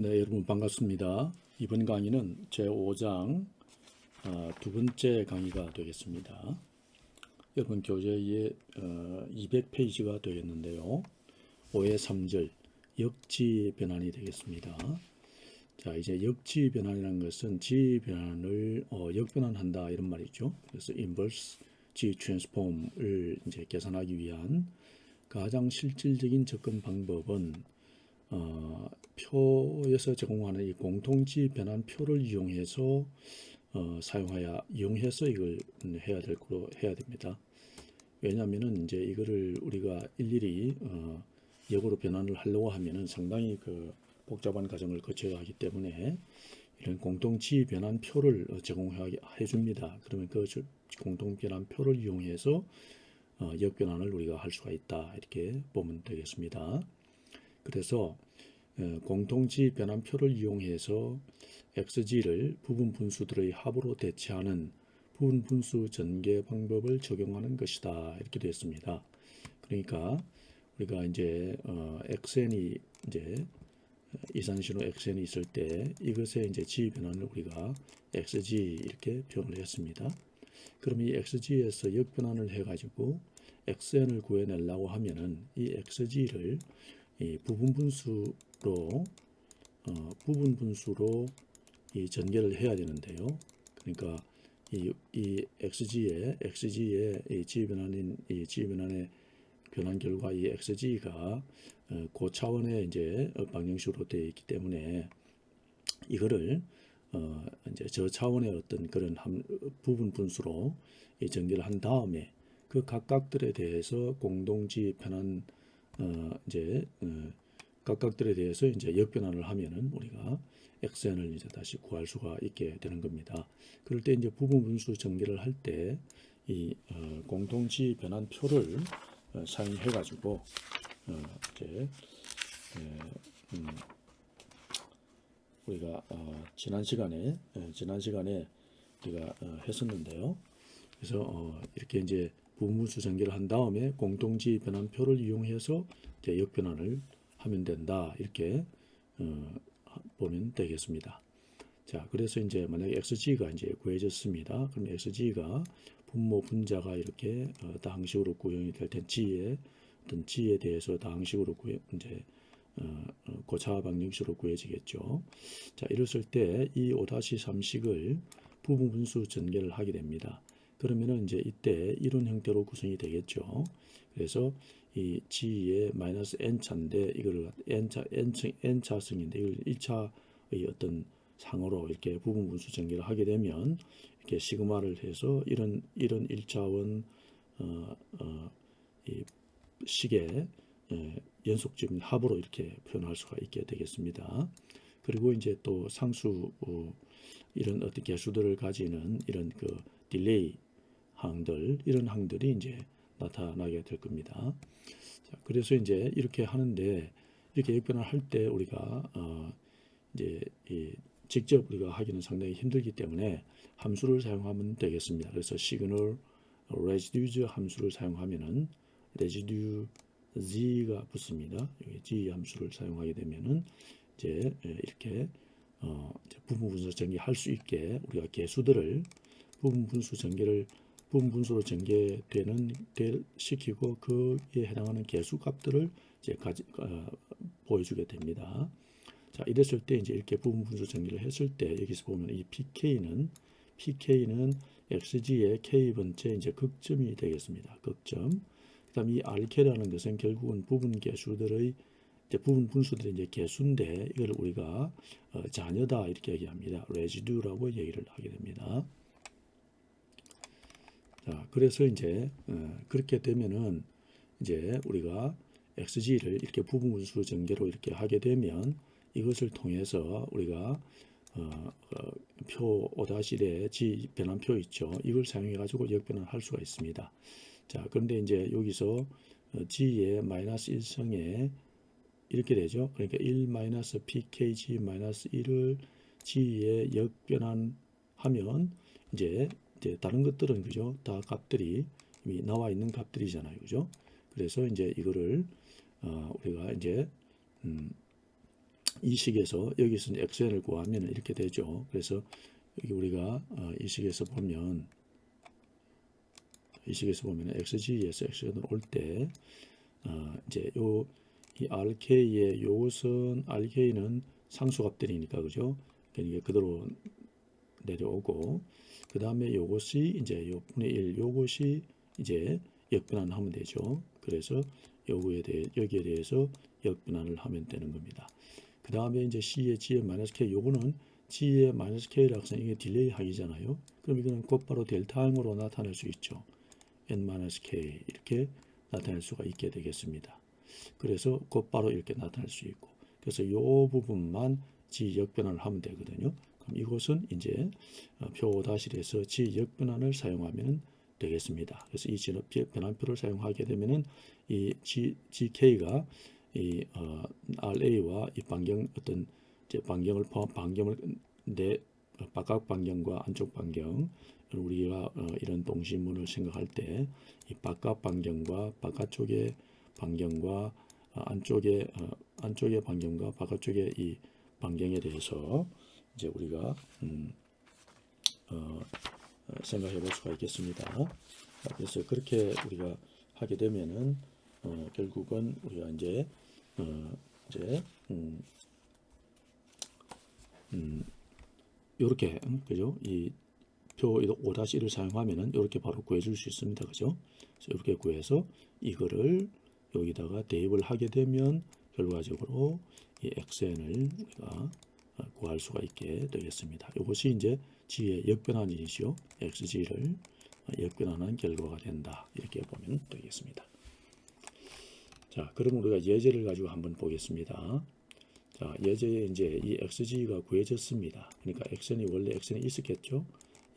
네, 여러분 반갑습니다. 이번 강의는 제5장 두 번째 강의가 되겠습니다. 여러분 교재에 200페이지가 되겠는데요. 5의 3절 역지 변환이 되겠습니다. 자, 이제 역지 변환이라는 것은 지 변환을 역변환한다 이런 말이죠. 그래서 inverse G transform을 이제 계산하기 위한 가장 실질적인 접근 방법은 표에서 제공하는 이 공통지 변환표를 이용해서 이용해서 이걸 해야 됩니다. 왜냐하면은 이제 이거를 우리가 일일이 역으로 변환을 하려고 하면은 상당히 그 복잡한 과정을 거쳐야 하기 때문에 이런 공통지 변환표를 제공해 줍니다. 그러면 그 공통 변환표를 이용해서 역변환을 우리가 할 수가 있다 이렇게 보면 되겠습니다. 그래서 공통지 변환표를 이용해서 xg를 부분 분수들의 합으로 대체하는 부분 분수 전개 방법을 적용하는 것이다 이렇게 되었습니다. 그러니까 우리가 이제 xn이 이제 이산신호 xn이 있을 때 이것의 이제 g 변환을 우리가 xg 이렇게 표현을 했습니다. 그럼 이 xg에서 역변환을 해가지고 xn을 구해내려고 하면은 이 xg를 이 부분 분수로 이 전개를 해야 되는데요. 그러니까 이 xg의 이 g 변환의 변환 결과 이 xg가 고차원의 이제 방정식으로 되어 있기 때문에 이거를 이제 저차원의 어떤 그런 부분 분수로 전개를 한 다음에 그 각각들에 대해서 공동지 변환 이제 각각들에 대해서 이제 역변환을 하면은 우리가 xn을 이제 다시 구할 수가 있게 되는 겁니다. 그럴 때 이제 부분 분수 전개를 할 때 이 공통지 변환표를 사용해 가지고 이제 우리가 지난 시간에 우리가 했었는데요. 그래서 이렇게 이제 부분 분수 전개를 한 다음에 공통지 변환표를 이용해서 이제 역변환을 하면 된다 이렇게 보면 되겠습니다. 자, 그래서 이제 만약에 xg가 이제 구해졌습니다. 그럼 xg가 분모 분자가 이렇게 다항식으로 구형이 될 땐 g에 대해서 다항식으로 이제 고차 방정식으로 구해지겠죠. 자, 이랬을 때 이 5-3식을 부분 분수 전개를 하게 됩니다. 그러면은 이제 이때 이런 형태로 구성이 되겠죠. 그래서 이 g의 마이너스 n차인데 이거를 n차승인데 이걸 1차의 어떤 상으로 이렇게 부분 분수 전개를 하게 되면 이렇게 시그마를 해서 이런 1차원 이 식의 연속점 합으로 이렇게 표현할 수가 있게 되겠습니다. 그리고 이제 또 상수 이런 어떤 개수들을 가지는 이런 그 딜레이 항들 이런 항들이 이제 나타나게 될 겁니다. 자, 그래서 이제 이렇게 하는데 이렇게 역변을 할 때 우리가 이제 직접 우리가 하기는 상당히 힘들기 때문에 함수를 사용하면 되겠습니다. 그래서 시그널 residues 함수를 사용하면은 residue g가 붙습니다. 여기 g 함수를 사용하게 되면은 이제 이렇게 부분 분수 전개할 수 있게 우리가 개수들을 부분 분수로 시키고 그에 해당하는 개수 값들을 이제 보여주게 됩니다. 자, 이랬을 때 이제 이렇게 부분 분수 전개를 했을 때 여기서 보면 이 pk는 xg의 k번째 이제 극점이 되겠습니다. 극점. 그다음 이 rk라는 것은 결국은 부분 분수들의 이제 개수인데 이걸 우리가 자녀다 이렇게 얘기합니다. residue라고 얘기를 하게 됩니다. 자, 그래서 이제 그렇게 되면은 이제 우리가 xg를 이렇게 부분 분수 전개로 이렇게 하게 되면 이것을 통해서 우리가 표 5-1의 g 변환표 있죠. 이걸 사용해 가지고 역변환을 할 수가 있습니다. 자, 그런데 이제 여기서 g의 마이너스 1승에 이렇게 되죠. 그러니까 1 마이너스 pkg 마이너스 1을 g에 역변환하면 이제 다른 것들은 그죠? 다 값들이 이미 나와 있는 값들이잖아요. 그죠? 그래서 이제 이거를 우리가 이제 이 식에서 여기서 이제 xn을 구하면 이렇게 되죠. 그래서 여기 우리가 이 식에서 보면 xg에서 xn으로 올 때 이제 이 rk의 요것은 rk는 상수값들이니까 그죠? 그러니까 그대로 내려오고 그 다음에 요것이 이제 요 분의 1 요것이 이제 역변환을 하면 되죠. 그래서 여기에 대해서 역변환을 하면 되는 겁니다. 그 다음에 이제 C의 G의 마이너스 K 요거는 G의 마이너스 K라고 해서 이게 딜레이 하기잖아요. 그럼 이거는 곧바로 델타임으로 나타낼 수 있죠. N-K 이렇게 나타낼 수가 있게 되겠습니다. 그래서 곧바로 이렇게 나타낼 수 있고 그래서 이 부분만 G 역변환을 하면 되거든요. 그럼 이것은 이제 표 다실에서 G 역변환을 사용하면 되겠습니다. 그래서 이 변환표를 사용하게 되면은 이 GK가 이 RA와 이 반경 어떤 이제 반경을 내 바깥 반경과 안쪽 반경 우리가 이런 동심문을 생각할 때 이 바깥 반경과 바깥쪽의 반경과 안쪽의 반경과 바깥쪽의 이 반경에 대해서 이제 우리가 생각해 볼 수가 있겠습니다. 그래서 그렇게 우리가 하게 되면은 결국은 우리가 이제 이렇게 그죠? 이 표 5-1을 사용하면은 이렇게 바로 구해줄 수 있습니다. 그죠? 그래서 이렇게 구해서 이거를 여기다가 대입을 하게 되면 결과적으로 이 xn을 우리가 구할 수가 있게 되겠습니다. 이것이 이제 g의 역변환이죠. xg를 역변환한 결과가 된다. 이렇게 보면 되겠습니다. 자, 그럼 우리가 예제를 가지고 한번 보겠습니다. 자, 예제에 이제 이 xg가 구해졌습니다. 그러니까 xn이 원래 xn이 있었겠죠.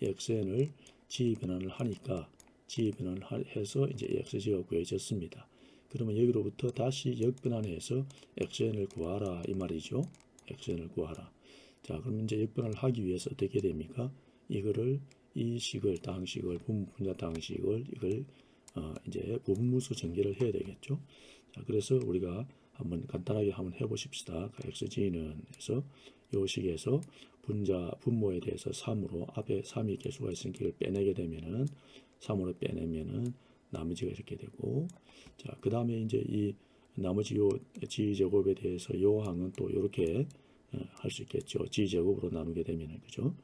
이 xn을 g 변환을 하니까 g 변환을 해서 이제 xg가 구해졌습니다. 그러면 여기로부터 다시 역변환해서 xn을 구하라 이 말이죠. xn을 구하라. 자, 그럼 이제 역변환을 하기 위해서 어떻게 됩니까? 이거를 이 식을 다항식을 분자 다항식을 이걸 이제 부분무수 전개를 해야 되겠죠. 자, 그래서 우리가 한번 간단하게 한번 해보십시다. xg는 해서 요 식에서 분모에 대해서 3으로 앞에 3이 개수가 있으니까 이걸 빼내게 되면은 3으로 빼내면은 나머지가 이렇게 되고 자, 그 다음에 이제 이 나머지 요 g제곱에 대해서 요 항은 또 이렇게 할 수 있겠죠. g제곱으로 나누게 되면은 그죠?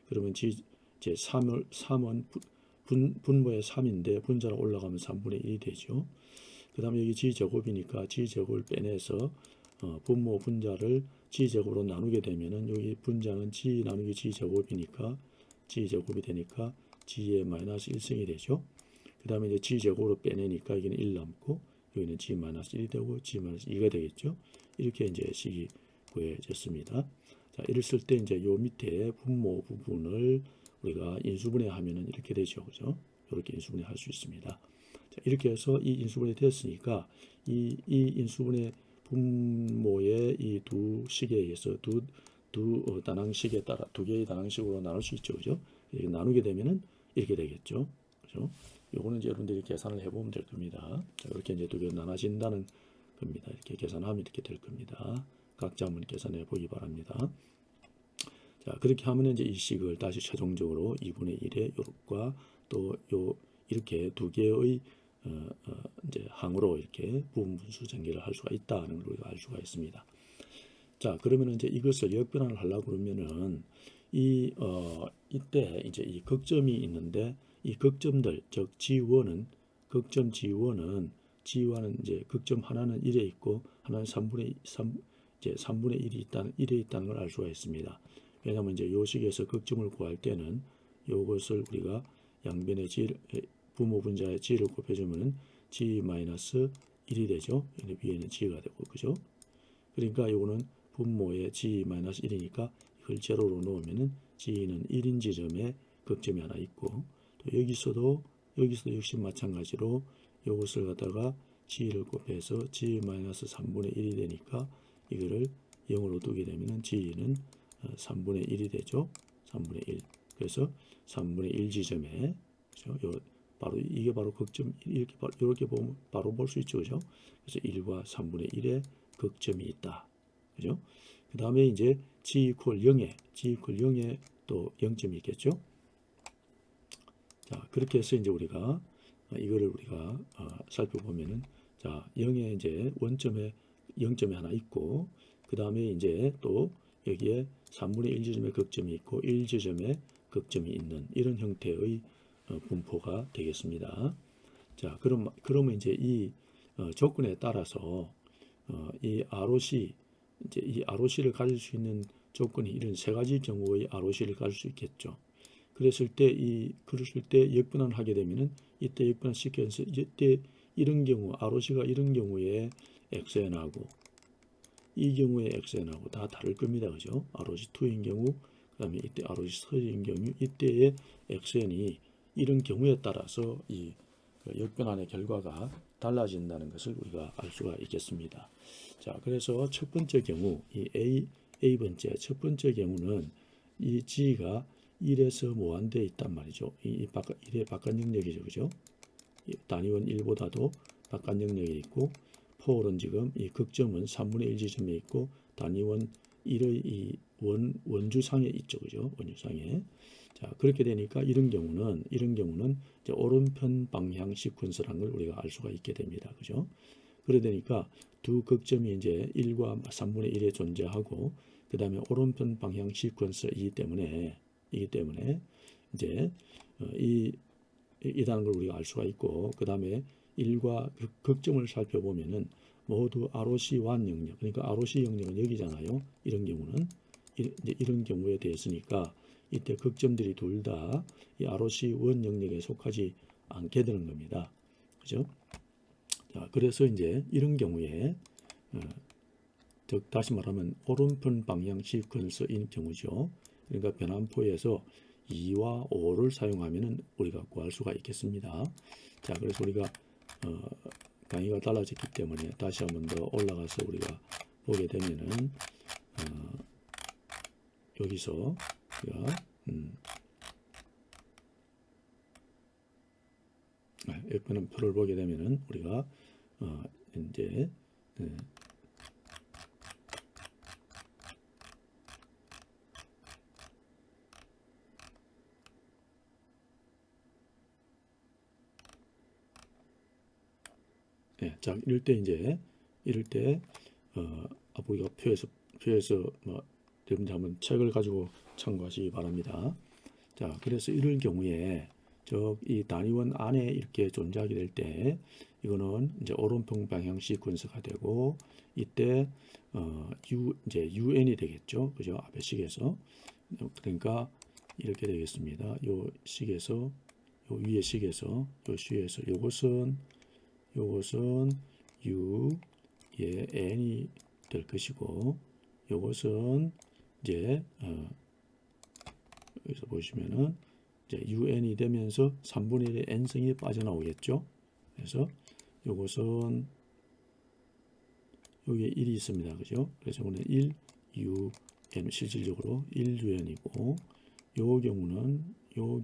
그러면 이제 3은 분모의 3인데 분자로 올라가면 3분의 1이 되죠. 그 다음에 여기 g제곱이니까 g제곱을 빼내서 분모 분자를 g제곱으로 나누게 되면은 여기 분자는 g 나누기 g제곱이니까 g제곱이 되니까 g의 마이너스 1승이 되죠. 그 다음에 이제 g제곱으로 빼내니까 여기는 1 남고 여기는 g 마이너스 1이 되고 g 마이너스 2가 되겠죠. 이렇게 이제 식이 구해졌습니다. 자, 이를 쓸 때 이제 요 밑에 분모 부분을 우리가 인수분해하면은 이렇게 되죠. 그죠? 이렇게 인수분해 할 수 있습니다. 자, 이렇게 해서 이 인수분해 됐으니까 이 인수분해 분모의 이 두 식에 의해서 두 단항식에 따라 두 개의 단항식으로 나눌 수 있죠. 그죠? 이렇게 나누게 되면은 이렇게 되겠죠. 그죠? 요거는 이제 여러분들이 계산을 해보면 될 겁니다. 자, 이렇게 이제 두 개로 나눠진다는 겁니다. 이렇게 계산하면 이렇게 될 겁니다. 각자 한번 계산해 보기 바랍니다. 자, 그렇게 하면 이제 이 식을 다시 최종적으로 2분의 1의 요렇과 또 요 이렇게 두 개의 이제 항으로 이렇게 부분분수 전개를 할 수가 있다는 걸 우리가 알 수가 있습니다. 자, 그러면 이제 이것을 역변환을 하려고 그러면은 이때 이제 이 극점이 있는데 이 극점들 즉 G1은 극점 G1은 이제 극점 하나는 1에 있고 하나는 3분의 1에 있다는 걸 알 수가 있습니다. 왜냐하면 이제 요 식에서 극점을 구할 때는 요것을 우리가 양변의 부모 분자의 g를 곱해주면 g-1이 되죠. 위에는 g가 되고 그죠? 그러니까 요거는 분모의 g-1이니까 이걸 제로로 놓으면은 g는 1인 지점에 극점이 하나 있고 또 여기서도 역시 마찬가지로 요것을 갖다가 g를 곱해서 g-3분의 1이 되니까 이거를 0으로 두게 되면은 g는 3분의 1이 되죠. 3분의 1. 그래서 3분의 1 지점에 그렇죠? 이게 바로 극점 이렇게 보면 바로 볼 수 있죠. 그죠? 그래서 1과 3분의 1의 극점이 있다. 그죠? 그 그 다음에 이제 G equal 0에 또 0점이 있겠죠. 자, 그렇게 해서 이제 우리가 이거를 우리가 살펴보면은 자, 0에 이제 원점에 0점이 하나 있고 그 다음에 이제 또 여기에 3분의 1 지점에 극점이 있고 1 지점에 극점이 있는 이런 형태의 분포가 되겠습니다. 자, 그러면 이제 이 조건에 따라서 이 ROC 이제 이 ROC를 가질 수 있는 조건이 이런 세 가지 경우의 ROC를 가질 수 있겠죠. 그랬을 때 역분환을 하게 되면은 이때 역분환 시켜서 이때 이런 경우 ROC가 이런 경우에 XN하고 이 경우에 XN하고 다 다를 겁니다. 그죠? ROC2인 경우 그다음에 이때 ROC3인 경우 이때의 XN이 이런 경우에 따라서 이 역변환의 결과가 달라진다는 것을 우리가 알 수가 있겠습니다. 자, 그래서 첫 번째 경우 이 A번째 첫 번째 경우는 이 G가 1에서 무한대에 있단 말이죠. 이 1의 바깥 영역이죠. 그죠? 단위원 1보다도 바깥 영역에 있고 폴은 지금 이 극점은 3분의 1 지점에 있고 단위원 1의 이 원주상에 있죠. 그죠? 원주상에. 자, 그렇게 되니까 이런 경우는 이제 오른편 방향 시퀀스라는 걸 우리가 알 수가 있게 됩니다. 그죠? 그래 되니까 두 극점이 이제 1과 3분의 1에 존재하고 그다음에 오른편 방향 시퀀스이기 때문에 이제 이라는 걸 우리가 알 수가 있고 그다음에 1과 극점을 살펴보면은 모두 ROC1 영역 그러니까 ROC 영역은 여기잖아요. 이런 경우는 이제 이런 경우에 대해서니까 이때 극점들이 둘 다 이 ROC1 영역에 속하지 않게 되는 겁니다. 그죠? 자, 그래서 이제 이런 경우에 즉 다시 말하면 오른편 방향 시퀀스인 경우죠. 그러니까 변환포에서 2와 5를 사용하면은 우리가 구할 수가 있겠습니다. 자, 그래서 우리가 강의가 달라졌기 때문에 다시 한번 더 올라가서 우리가 보게 되면은 여기서 우리가 역변환 표를 보게 되면은 우리가 이제 자, 이럴 때 우리가 표에서 뭐 여러분들 한번 책을 가지고 참고하시기 바랍니다. 자, 그래서 이럴 경우에 이 단위원 안에 이렇게 존재하게 될 때 이거는 이제 오른편 방향 시퀀스가 되고 이때 이제 UN이 되겠죠. 그죠? 앞에 식에서 그러니까 이렇게 되겠습니다. 요 식에서 요 위에 식에서 요 식에서 요것은 U의 N이 될 것이고 요것은 이제 여기서 보시면은 이제 UN이 되면서 3분의 1의 N승이 빠져나오겠죠. 그래서 요것은 여기에 1이 있습니다. 그죠? 그래서 오늘 1UN 실질적으로 1UN이고 요 경우는 요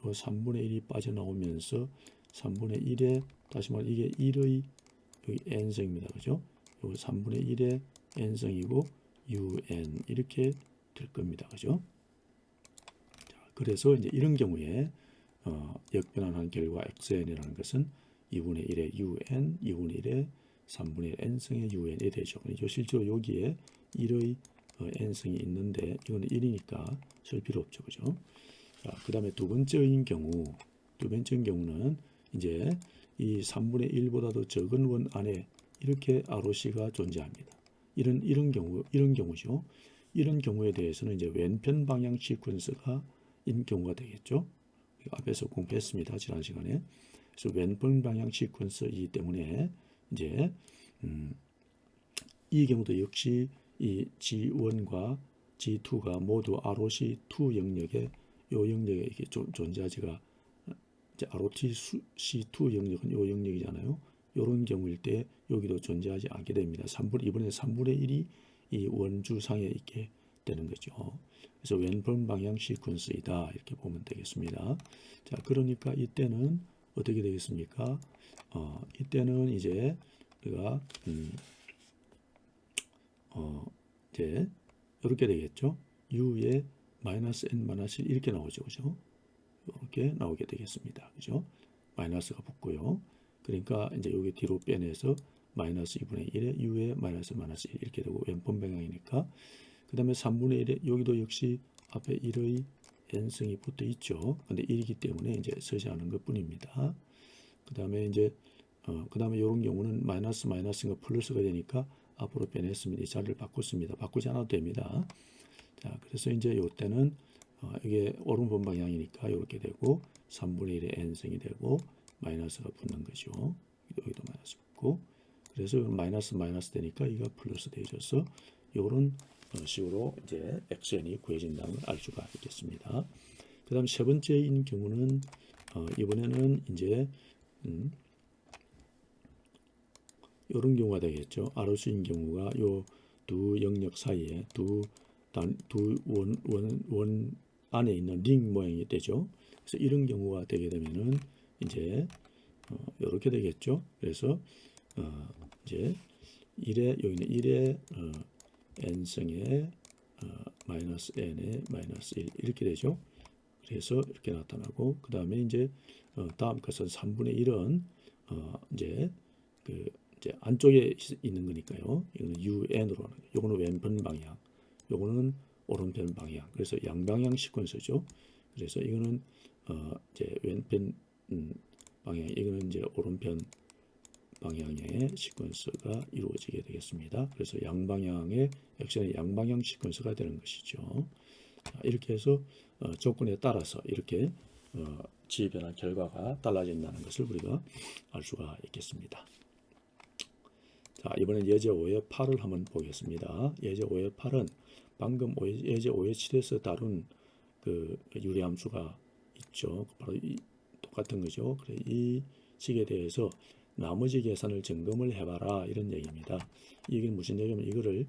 3분의 1이 빠져나오면서 3분의 1에 다시 말해 이게 1의 여기 n승입니다. 그죠? 요 3분의 1의 n승이고 un 이렇게 될 겁니다. 그죠? 자, 그래서 이제 이런 경우에 역변환한 결과 xn이라는 것은 2분의 1의 un, 2분의 1의 3분의 1 n승의 un이 되죠. 실제로 여기에 1의 n승이 있는데 이거는 1이니까 쓸 필요 없죠. 그죠? 자, 그 다음에 두 번째인 경우는 이제 이 3분의 1보다도 적은 원 안에 이렇게 ROC가 존재합니다. 이런 경우죠. 이런 경우에 대해서는 이제 왼편 방향 시퀀스가 인 경우가 되겠죠. 앞에서 공부했습니다. 지난 시간에. 그래서 왼편 방향 시퀀스이기 때문에 이제 이 경우도 역시 이 G1과 G2가 모두 ROC2 영역에 이렇게 존재하지가 이제 ROC2 영역은 이 영역이잖아요. 이런 경우일 때 여기도 존재하지 않게 됩니다. 이번에 3분의 1이 이 원주상에 있게 되는 거죠. 그래서 왼편 방향 시퀀스이다 이렇게 보면 되겠습니다. 자, 그러니까 이때는 어떻게 되겠습니까? 이때는 이제 우리가 이제 이렇게 되겠죠. u에 마이너스 n 마이너스 1 이렇게 나오죠. 그죠? 이렇게 나오게 되겠습니다. 그죠? 마이너스가 붙고요. 그러니까 이제 여기 뒤로 빼내서 마이너스 2분의 1에 u에 마이너스 마이너스 1 이렇게 되고 왼편 방향이니까 그 다음에 3분의 1에 여기도 역시 앞에 1의 n승이 붙어 있죠. 근데 1이기 때문에 이제 서지 않은 것 뿐입니다. 그 다음에 이제 그 다음에 이런 경우는 마이너스 마이너스가 플러스가 되니까 앞으로 빼냈습니다. 이 자리를 바꿨습니다. 바꾸지 않아도 됩니다. 자, 그래서 이제 이때는 이게 오른편 방향이니까 이렇게 되고 3분의 1의 n승이 되고 마이너스가 붙는 거죠. 여기도 마이너스 붙고 그래서 마이너스 마이너스 되니까 이거 플러스 되어져서 이런 식으로 이제 xn이 구해진다는 걸 알 수가 있겠습니다. 그 다음 세 번째인 경우는 이번에는 이제 이런 경우가 되겠죠. 아로수인 경우가 요 두 영역 사이에 두 원 안에 있는 링 모양이 되죠. 그래서 이런 경우가 되게 되면은 이제 이렇게 되겠죠. 그래서 이제 1에 여기는 1에 n승에 마이너스 n에 마이너스 1 이렇게 되죠. 그래서 이렇게 나타나고 그 다음에 이제 다음 것은 3분의 1은 이제 이제 안쪽에 있는 거니까요. 이거는 un으로 하는 거예요. 요거는 왼편 방향, 요거는 오른편 방향. 그래서 양방향 시퀀스죠. 그래서 이거는 이제 왼편 방향, 이거는 이제 오른편 방향의 시퀀스가 이루어지게 되겠습니다. 그래서 양방향의 액션의 양방향 시퀀스가 되는 것이죠. 자, 이렇게 해서 조건에 따라서 이렇게 지변한 결과가 달라진다는 것을 우리가 알 수가 있겠습니다. 자, 이번엔 예제 5의 8을 한번 보겠습니다. 예제 5의 8은 방금 예제 5의 7에서 다룬 그 유리함수가 있죠. 바로 똑같은 거죠. 그래, 이 식에 대해서 나머지 계산을 점검을 해봐라 이런 얘기입니다. 이게 무슨 얘기냐면 이거를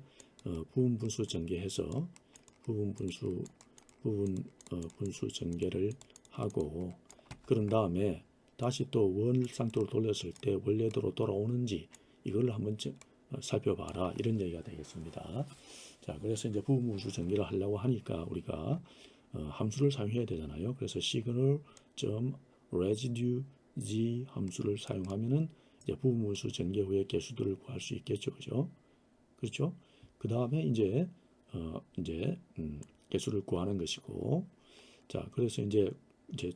부분 분수 전개해서 부분 분수 전개를 하고 그런 다음에 다시 또 원 상태로 돌렸을 때 원래대로 돌아오는지 이걸 한번 살펴봐라 이런 얘기가 되겠습니다. 자, 그래서 이제 부분 분수 전개를 하려고 하니까 우리가 함수를 사용해야 되잖아요. 그래서 signal.residue z 함수를 사용하면은 이제 부분 분수 전개 후에 개수들을 구할 수 있겠죠, 그죠? 그렇죠? 그 다음에 이제 개수를 구하는 것이고, 자, 그래서 이제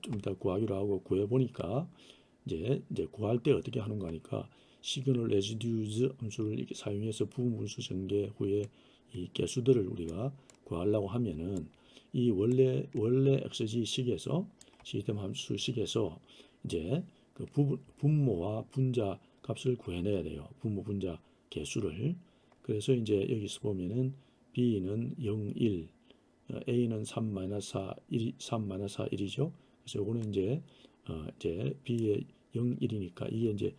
좀 이따 구하기로 하고 구해 보니까 이제 구할 때 어떻게 하는 거니까 시그널 레지듀즈 함수를 이렇게 사용해서 부분 분수 전개 후에 이 개수들을 우리가 구하려고 하면은 이 원래 xg 식에서 시스템 함수 식에서 이제 그 분모와 분자 값을 구해내야 돼요. 분모 분자 개수를. 그래서 이제 여기서 보면은 b는 0, 1, a는 3-4, 3-4, 1이죠. 그래서 요거는 이제 b의 0, 1이니까 이게 이제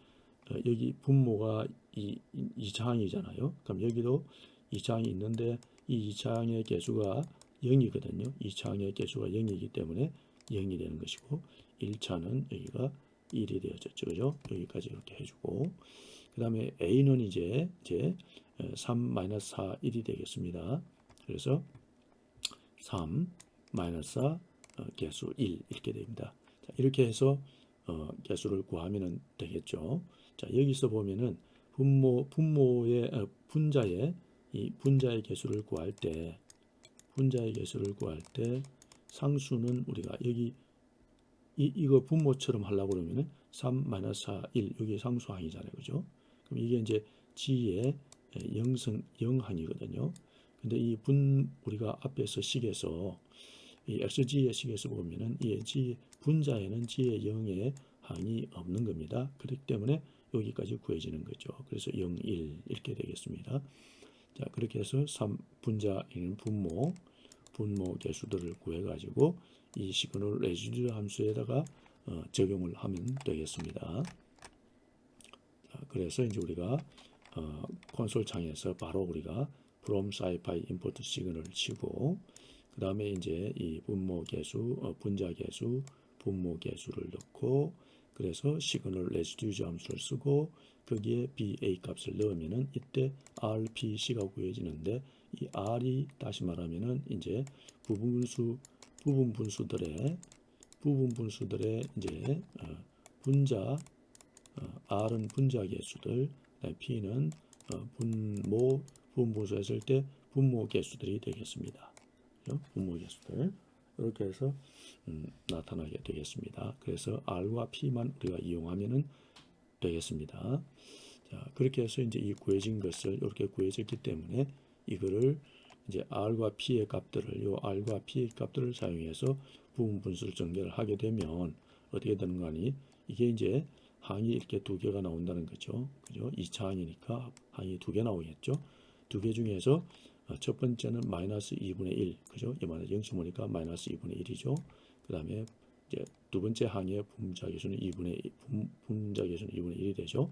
여기 분모가 이 2차항이잖아요. 그럼 여기도 2차항이 있는데 이 2차항의 개수가 0이거든요. 2차항의 개수가 0이기 때문에 0이 되는 것이고 1차는 여기가 1이 되어졌죠. 그죠? 여기까지 이렇게 해주고 그 다음에 a는 이제 3-4, 1이 되겠습니다. 그래서 3 4 개수 1 이렇게 됩니다. 자, 이렇게 해서 개수를 구하면 되겠죠. 자, 여기서 보면은 분모의 분자의 개수를 구할 때 상수는 우리가 여기 이거 분모처럼 하려고 그러면은 3 4 1 여기 상수항이잖아요, 그죠? 그럼 이게 이제 g의 0항이거든요. 근데 우리가 앞에서 식에서 이 xg의 식에서 보면은 이 g 분자에는 g의 0의 항이 없는 겁니다. 그렇기 때문에 여기까지 구해지는 거죠. 그래서 0, 1 이렇게 되겠습니다. 자, 그렇게 해서 분자에는 분모 개수들을 구해가지고 이 시그널 레지듀 함수에다가 적용을 하면 되겠습니다. 자, 그래서 이제 우리가 콘솔 창에서 바로 우리가 from scipy import 시그널을 치고 그 다음에 이제 이 분모 개수, 분자 개수, 분모 개수를 넣고 그래서 시그널 레지듀 함수를 쓰고 거기에 BA 값을 넣으면은 이때 RPC가 구해지는데 이 R이 다시 말하면은 이제 부분 분수들의 이제 분자, R은 분자 개수들, P는 부분 분수했을 때 분모 개수들이 되겠습니다. 분모 개수들 이렇게 해서 나타나게 되겠습니다. 그래서 R과 P만 우리가 이용하면은 되겠습니다. 자, 그렇게 해서 이제 이 구해진 것을 이렇게 구해졌기 때문에 이거를 이제 R과 P의 값들을 R과 P의 값들을 사용해서 부분 분수를 전개를 하게 되면 어떻게 되는 거니? 이게 이제 항이 이렇게 두 개가 나온다는 거죠. 그죠? 2차 항이니까 항이 두 개 나오겠죠. 두 개 중에서 첫 번째는 마이너스 2분의 1, 그죠? 이만한 0.5니까 마이너스 2분의 1이죠. 그 다음에 이제 두 번째 항의 분자 계수는 2분의 1이 되죠.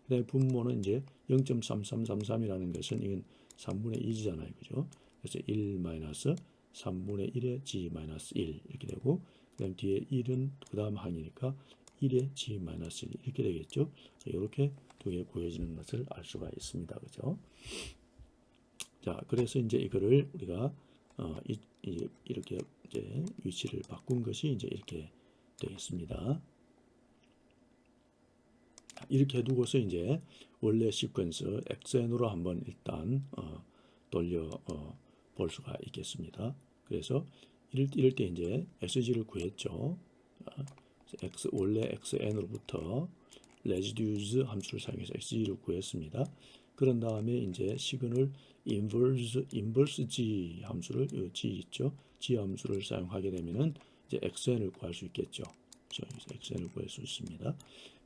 그 다음에 분모는 이제 0.3333이라는 것은 이건 3분의 2잖아요. 그죠? 그래서 1 마이너스 3분의 1의 g 마이너스 1 이렇게 되고, 그 다음 뒤에 1은 그 다음 항이니까 1의 g 마이너스 1 이렇게 되겠죠. 이렇게 두 개 구해지는 것을 알 수가 있습니다. 그죠? 자, 그래서 이제 이거를 우리가 이렇게 이제 위치를 바꾼 것이 이제 이렇게 되겠습니다. 이렇게 두고서 이제 원래 시퀀스 xn으로 한번 일단 돌려 볼 수가 있겠습니다. 그래서 이럴 때 이제 xg를 구했죠. 원래 xn으로부터 레지듀스 함수를 사용해서 xg를 구했습니다. 그런 다음에 이제 시그널 인버스 g 함수를 g 있죠. g 함수를 사용하게 되면은 이제 xn을 구할 수 있겠죠. 여기서 xn을 구할 수 있습니다.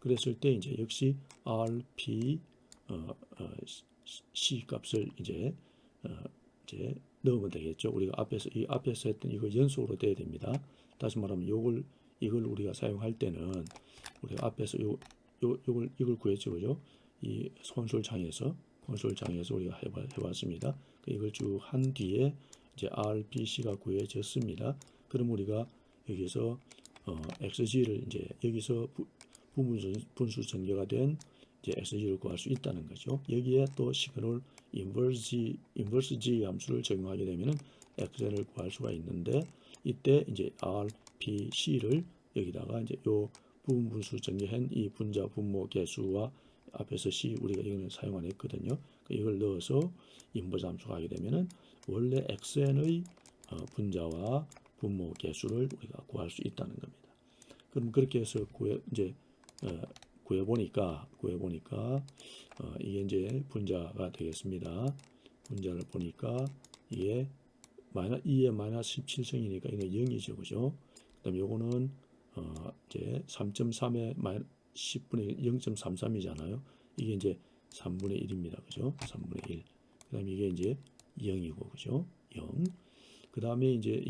그랬을 때 이제 역시 rp c 값을 이제 넣으면 되겠죠. 우리가 앞에서 했던 이거 연속으로 돼야 됩니다. 다시 말하면 이걸 우리가 사용할 때는 우리가 앞에서 이걸 구했죠, 그죠? 이 콘솔창에서 우리가 해봤습니다. 이걸 쭉 한 뒤에 이제 RPC가 구해졌습니다. 그럼 우리가 여기서 XG를 이제 여기서 분수 전개가 된 이제 XG를 구할 수 있다는 거죠. 여기에 또 시그널 인버스 G 함수를 적용하게 되면은 XN을 구할 수가 있는데, 이때 이제 RPC를 여기다가 이제 요 부분 분수 전개한 이 분자 분모 개수와 앞에서 C 우리가 이거는 사용 안 했거든요. 이걸 넣어서 인버스 함수가 하게 되면은 원래 XN의 분자와 분모 개수를 우리가 구할 수 있다는 겁니다. 그럼 그렇게 해서 구해 보니까 이게 이제 분자가 되겠습니다. 분자를 보니까 이게 2의 마이너스 17승이니까 이게 0이죠, 그죠? 그다음에 요거는 이제 3.3의 10분의 0.33이잖아요. 이게 이제 3분의 1입니다. 그죠? 3분의 1. 그 다음에 이게 이제 0이고, 그죠? 0. 그 다음에 이제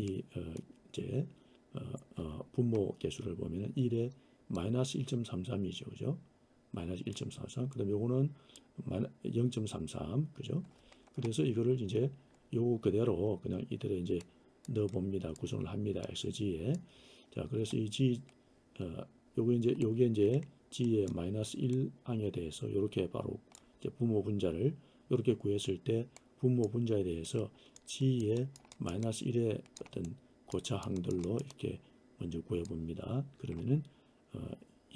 분모 개수를 보면은 1에 마이너스 1.33이죠. 그죠? 마이너스 1.33. 그 다음에 요거는 0.33. 그죠? 그래서 이거를 이제 요거 그대로 그냥 이대로 이제 넣어봅니다. 구성을 합니다. XG에. 자, 그래서 이 G, 요게 이제 G의 마이너스 1항에 대해서 이렇게 바로 이제 분모 분자를 이렇게 구했을 때 분모 분자에 대해서 G의 마이너스 1의 어떤 고차항들로 이렇게 먼저 구해봅니다. 그러면은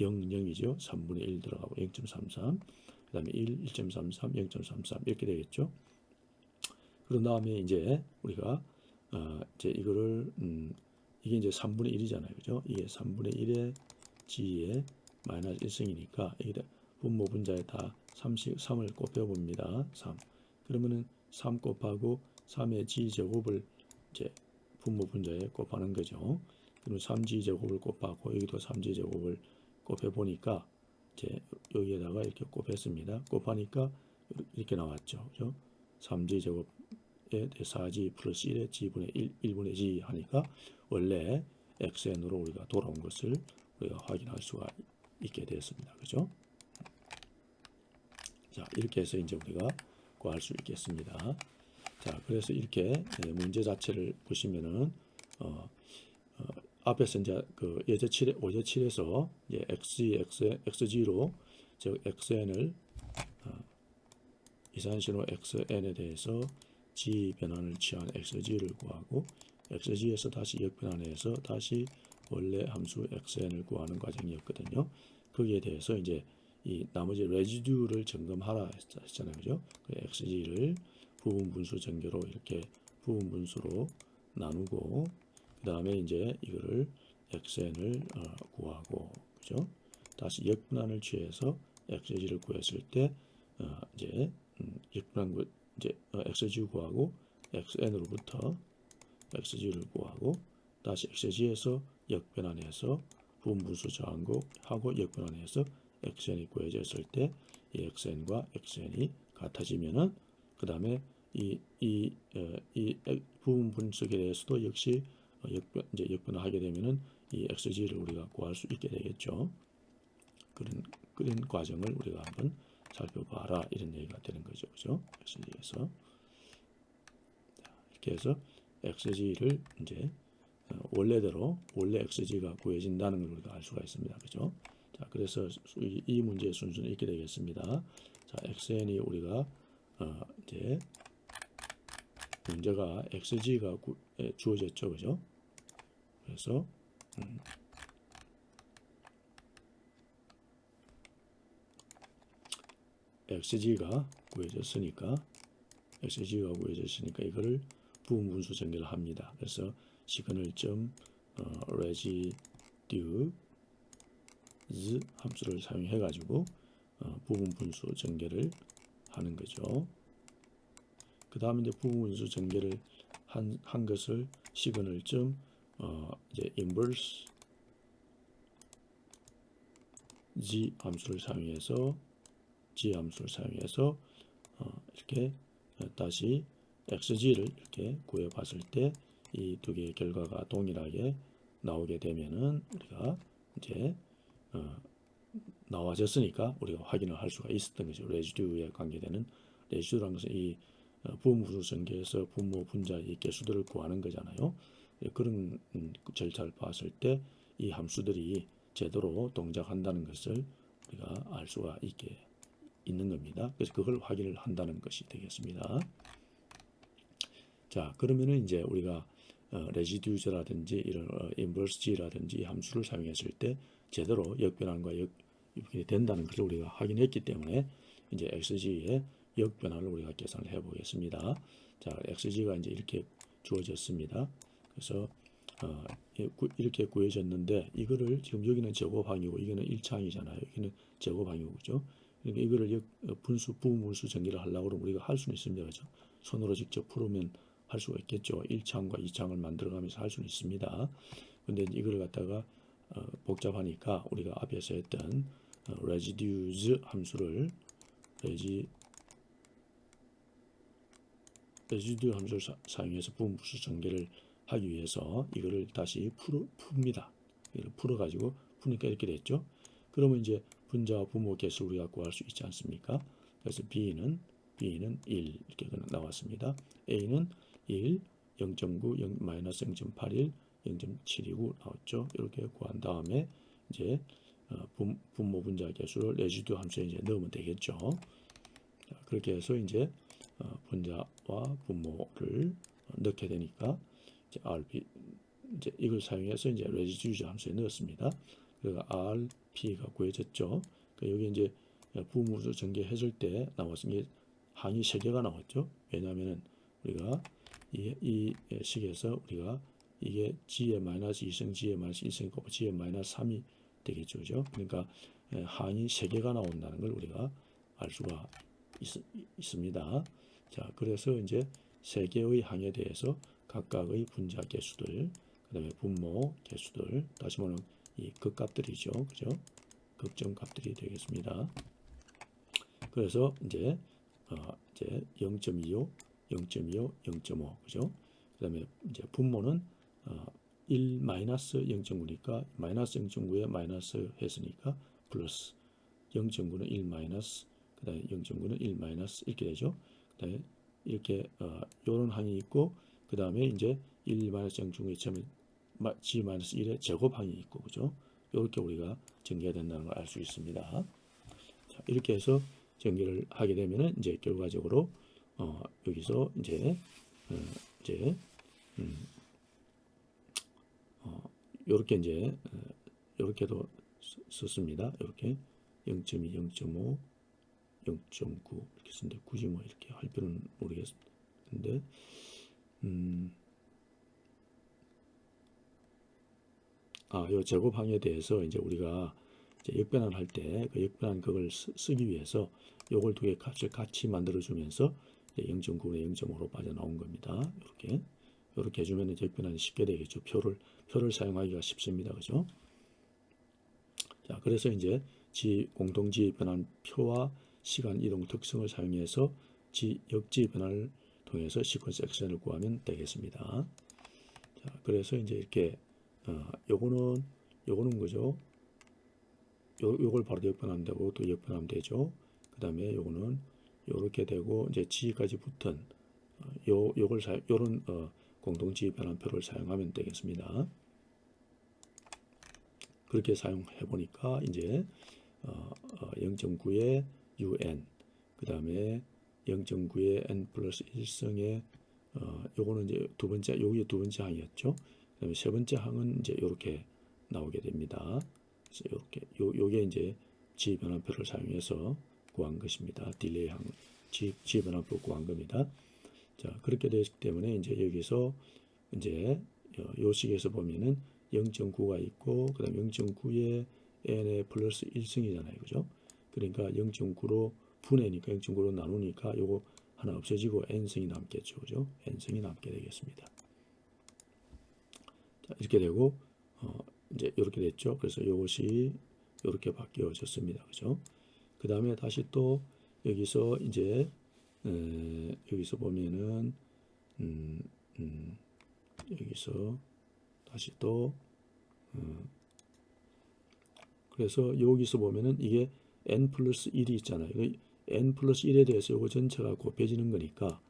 0, 0이죠. 3분의 1 들어가고 0.33, 그 다음에 1, 1.33, 0.33 이렇게 되겠죠. 그런 다음에 이제 우리가 이제 이거를 이게 이제 3분의 1이잖아요. 그죠? 이게 3분의 1의 G의 마이너스 1승이니까 여기다 분모 분자에 다 3을 곱해봅니다. 3. 그러면은 3 곱하고 3의 G제곱을 이제 분모 분자에 곱하는 거죠. 그럼 3G제곱을 곱하고 여기도 3G제곱을 곱해보니까 이제 여기에다가 이렇게 곱했습니다. 곱하니까 이렇게 나왔죠. 그죠? 3G제곱에 4G 플러스 1의 G분의 1분의 G 하니까 원래 XN으로 우리가 돌아온 것을 우리가 확인할 수가 있게 되었습니다. 그죠? 자, 이렇게 해서 이제 우리가 구할 수 있겠습니다. 자, 그래서 이렇게 문제 자체를 보시면은 앞에서 이제 그 오제 7에서 이제 XG로 즉 XN을 이산신호 XN에 대해서 g 변환을 취한 xg를 구하고 xg에서 다시 역변환해서 다시 원래 함수 xn을 구하는 과정이었거든요. 거기에 대해서 이제 이 나머지 레지듀를 점검하라 했잖아요, 그죠? xg를 부분 분수 전개로 이렇게 부분 분수로 나누고 그 다음에 이제 이거를 xn을 구하고, 그죠? 다시 역분환을 취해서 xg를 구했을 때 이제 역분환 이제 xg 구하고 xn으로부터 xg를 구하고 다시 xg에서 역변환해서 부분분수 저항곡하고 역변환해서 xn이 구해졌을 때 이 xn과 xn이 같아지면은 그 다음에 이 부분 분석에 대해서도 역시 이제 역변화하게 되면은 이 xg를 우리가 구할 수 있게 되겠죠. 그런 과정을 우리가 한번 살펴봐라 이런 얘기가 되는 거죠, 그죠? xg에서 이렇게 해서 xg를 이제 원래대로 원래 xg가 구해진다는 걸 우리가 알 수가 있습니다, 그죠? 자, 그래서 이 문제의 순서는 이렇게 되겠습니다. 자, xn이 우리가 이제 문제가 xg가 주어졌죠, 그죠? 그래서 xg가 구해졌으니까 이거를 부분 분수 전개를 합니다. 그래서 시그널 점 residue 함수를 사용해 가지고 부분 분수 전개를 하는 거죠. 그 다음에 이제 부분 분수 전개를 한 것을 시그널 점 이제 inverse g 함수를 사용해서 이렇게 다시 xg를 이렇게 구해 봤을 때 이 두 개의 결과가 동일하게 나오게 되면은 우리가 이제 나와졌으니까 우리가 확인을 할 수가 있었던 거죠. 레지듀에 관계되는 레지듀라는 것은 이 부분 분수 전개에서 분모 분자 이 개수들을 구하는 거잖아요. 그런 절차를 봤을 때 이 함수들이 제대로 동작한다는 것을 우리가 알 수가 있는 겁니다. 그래서 그걸 확인을 한다는 것이 되겠습니다. 자, 그러면은 이제 우리가 레지듀라든지 이런 인버스지라든지 함수를 사용했을 때 제대로 역변환과 역변이 된다는 것을 우리가 확인했기 때문에 이제 xg의 역변환을 우리가 계산을 해 보겠습니다. 자, xg가 이제 이렇게 주어졌습니다. 그래서 이렇게 구해졌는데 이거를 지금 여기는 제곱항이고 이거는 1창이잖아요. 여기는 제곱항이고, 그죠? 그러니까 이거를 부분 분수 전개를 하려고 그러면 우리가 할 수는 있습니다, 그죠? 손으로 직접 풀으면 할 수가 있겠죠. 1창과 2창을 만들어가면서 할 수는 있습니다. 근데 이걸 갖다가 복잡하니까 우리가 앞에서 했던 residues 함수를 레지듀 함수를 사용해서 부분 분수 전개를 하기 위해서 이거를 다시 풉니다. 이걸 풀어가지고 푸니까 이렇게 됐죠. 그러면 이제 분자와 분모 개수를 우리가 구할 수 있지 않습니까? 그래서 B는 1 이렇게 나왔습니다. A는 1, 0.9, 마이너스 0.81, 0.729 나왔죠. 이렇게 구한 다음에 이제 분모 분자 개수를 레지듀 함수에 이제 넣으면 되겠죠. 자, 그렇게 해서 이제 분자와 분모를 넣게 되니까 이제 RP 이제 이걸 사용해서 이제 레지듀 함수에 넣었습니다. 그래서 RP가 구해졌죠. 여기 이제 부분 분수 전개했을 때 나왔은 게 항이 3개가 나왔죠. 왜냐하면 우리가 이 식에서 우리가 이게 g의 마이너스 2승, g의 마이너스 1승이 곱하 g의 마이너스 3이 되겠죠, 그죠? 그러니까 항이 3개가 나온다는 걸 우리가 알 수가 있습니다. 자, 그래서 이제 3개의 항에 대해서 각각의 분자 개수들, 그다음에 분모 개수들, 다시 말하면 이 극값들이죠, 그죠? 극점 값들이 되겠습니다. 그래서 이제 0.25, 0.25, 0.5, 그죠? 그다음에 이제 분모는 1 마이너스 0.9니까 마이너스 0.9에 마이너스 했으니까 플러스 0.9는 1 마이너스 그다음에 0.9는 1 마이너스 이렇게 되죠. 그다음에 이렇게 요런 항이 있고 그다음에 이제 1 마이너스 0.9에 처음에 g 마이너스 1의 제곱항이 있고, 그죠? 이렇게 우리가 전개가 된다는 걸 알 수 있습니다. 자, 이렇게 해서 전개를 하게 되면은 이제 결과적으로 여기서 이제 이제 요렇게 이제 요렇게도 썼습니다. 이렇게 0.2, 0.5, 0.9 이렇게 쓰는데 굳이 뭐 이렇게 할 필요는 모르겠는데 요 제곱항에 대해서 이제 우리가 이제 역변환 할 때 그 역변환 그걸 쓰기 위해서 요걸 두 개 값을 같이 만들어 주면서 0.9분의 0.5로 빠져나온 겁니다. 이렇게 해주면 이제 역변환이 쉽게 되겠죠. 표를 사용하기가 쉽습니다. 그죠? 자, 그래서 이제 공동지 변환 표와 시간 이동 특성을 사용해서 역지 변환을 통해서 시퀀스 액션을 구하면 되겠습니다. 자, 그래서 이제 이렇게 요거는 그죠? 요걸 바로 역변하면 되고 또 역변하면 되죠. 그 다음에 요거는 요렇게 되고 이제 지까지 붙은 요런 공동지 변환표를 사용하면 되겠습니다. 그렇게 사용해 보니까 이제 0.9의 un 그 다음에 0.9의 n 플러스 1승의 요거는 이제 요게 두 번째 항이었죠. 그 다음에 세 번째 항은 이제 요렇게 나오게 됩니다. 그래서 요렇게 요게 이제 지변환표를 사용해서 구한 것입니다. 딜레이 항 지변환표 구한 겁니다. 자, 그렇게 되기 때문에 이제 여기서 이제 요 식에서 보면은 0.9가 있고 그다음 0.9에 n의 플러스 1승이잖아요. 그죠? 그러니까 0.9로 분해니까 0.9로 나누니까 요거 하나 없어지고 n승이 남겠죠. 그죠? n승이 남게 되겠습니다. 자, 이렇게 되고 이제 이렇게 됐죠. 그래서 이것이 이렇게 바뀌어졌습니다. 그죠? 그 다음에 다시 또 여기서 이제 여기서 보면은 여기서 다시 또 그래서 여기서 보면은 이게 n 플러스 1이 있잖아요. n 플러스 1에 대해서 요거 전체가 곱해지는 거니까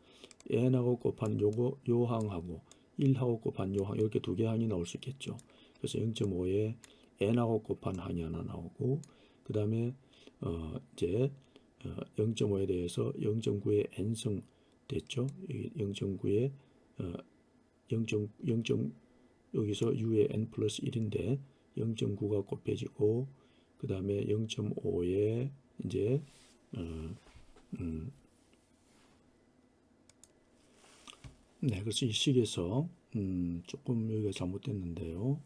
n하고 곱한 요 항하고 1하고 곱한 요 항 이렇게 두 개 항이 나올 수 있겠죠. 그래서 0.5에 n하고 곱한 항이 하나 나오고 그 다음에 이제 0.5에 대해서 0.9의 n승 됐죠. 0.9에 0. 여기서 u의 n 플러스 1인데 0.9가 곱해지고 그 다음에 0.5에 이제 네, 그래서 이 식에서 조금 여기가 잘못됐는데요.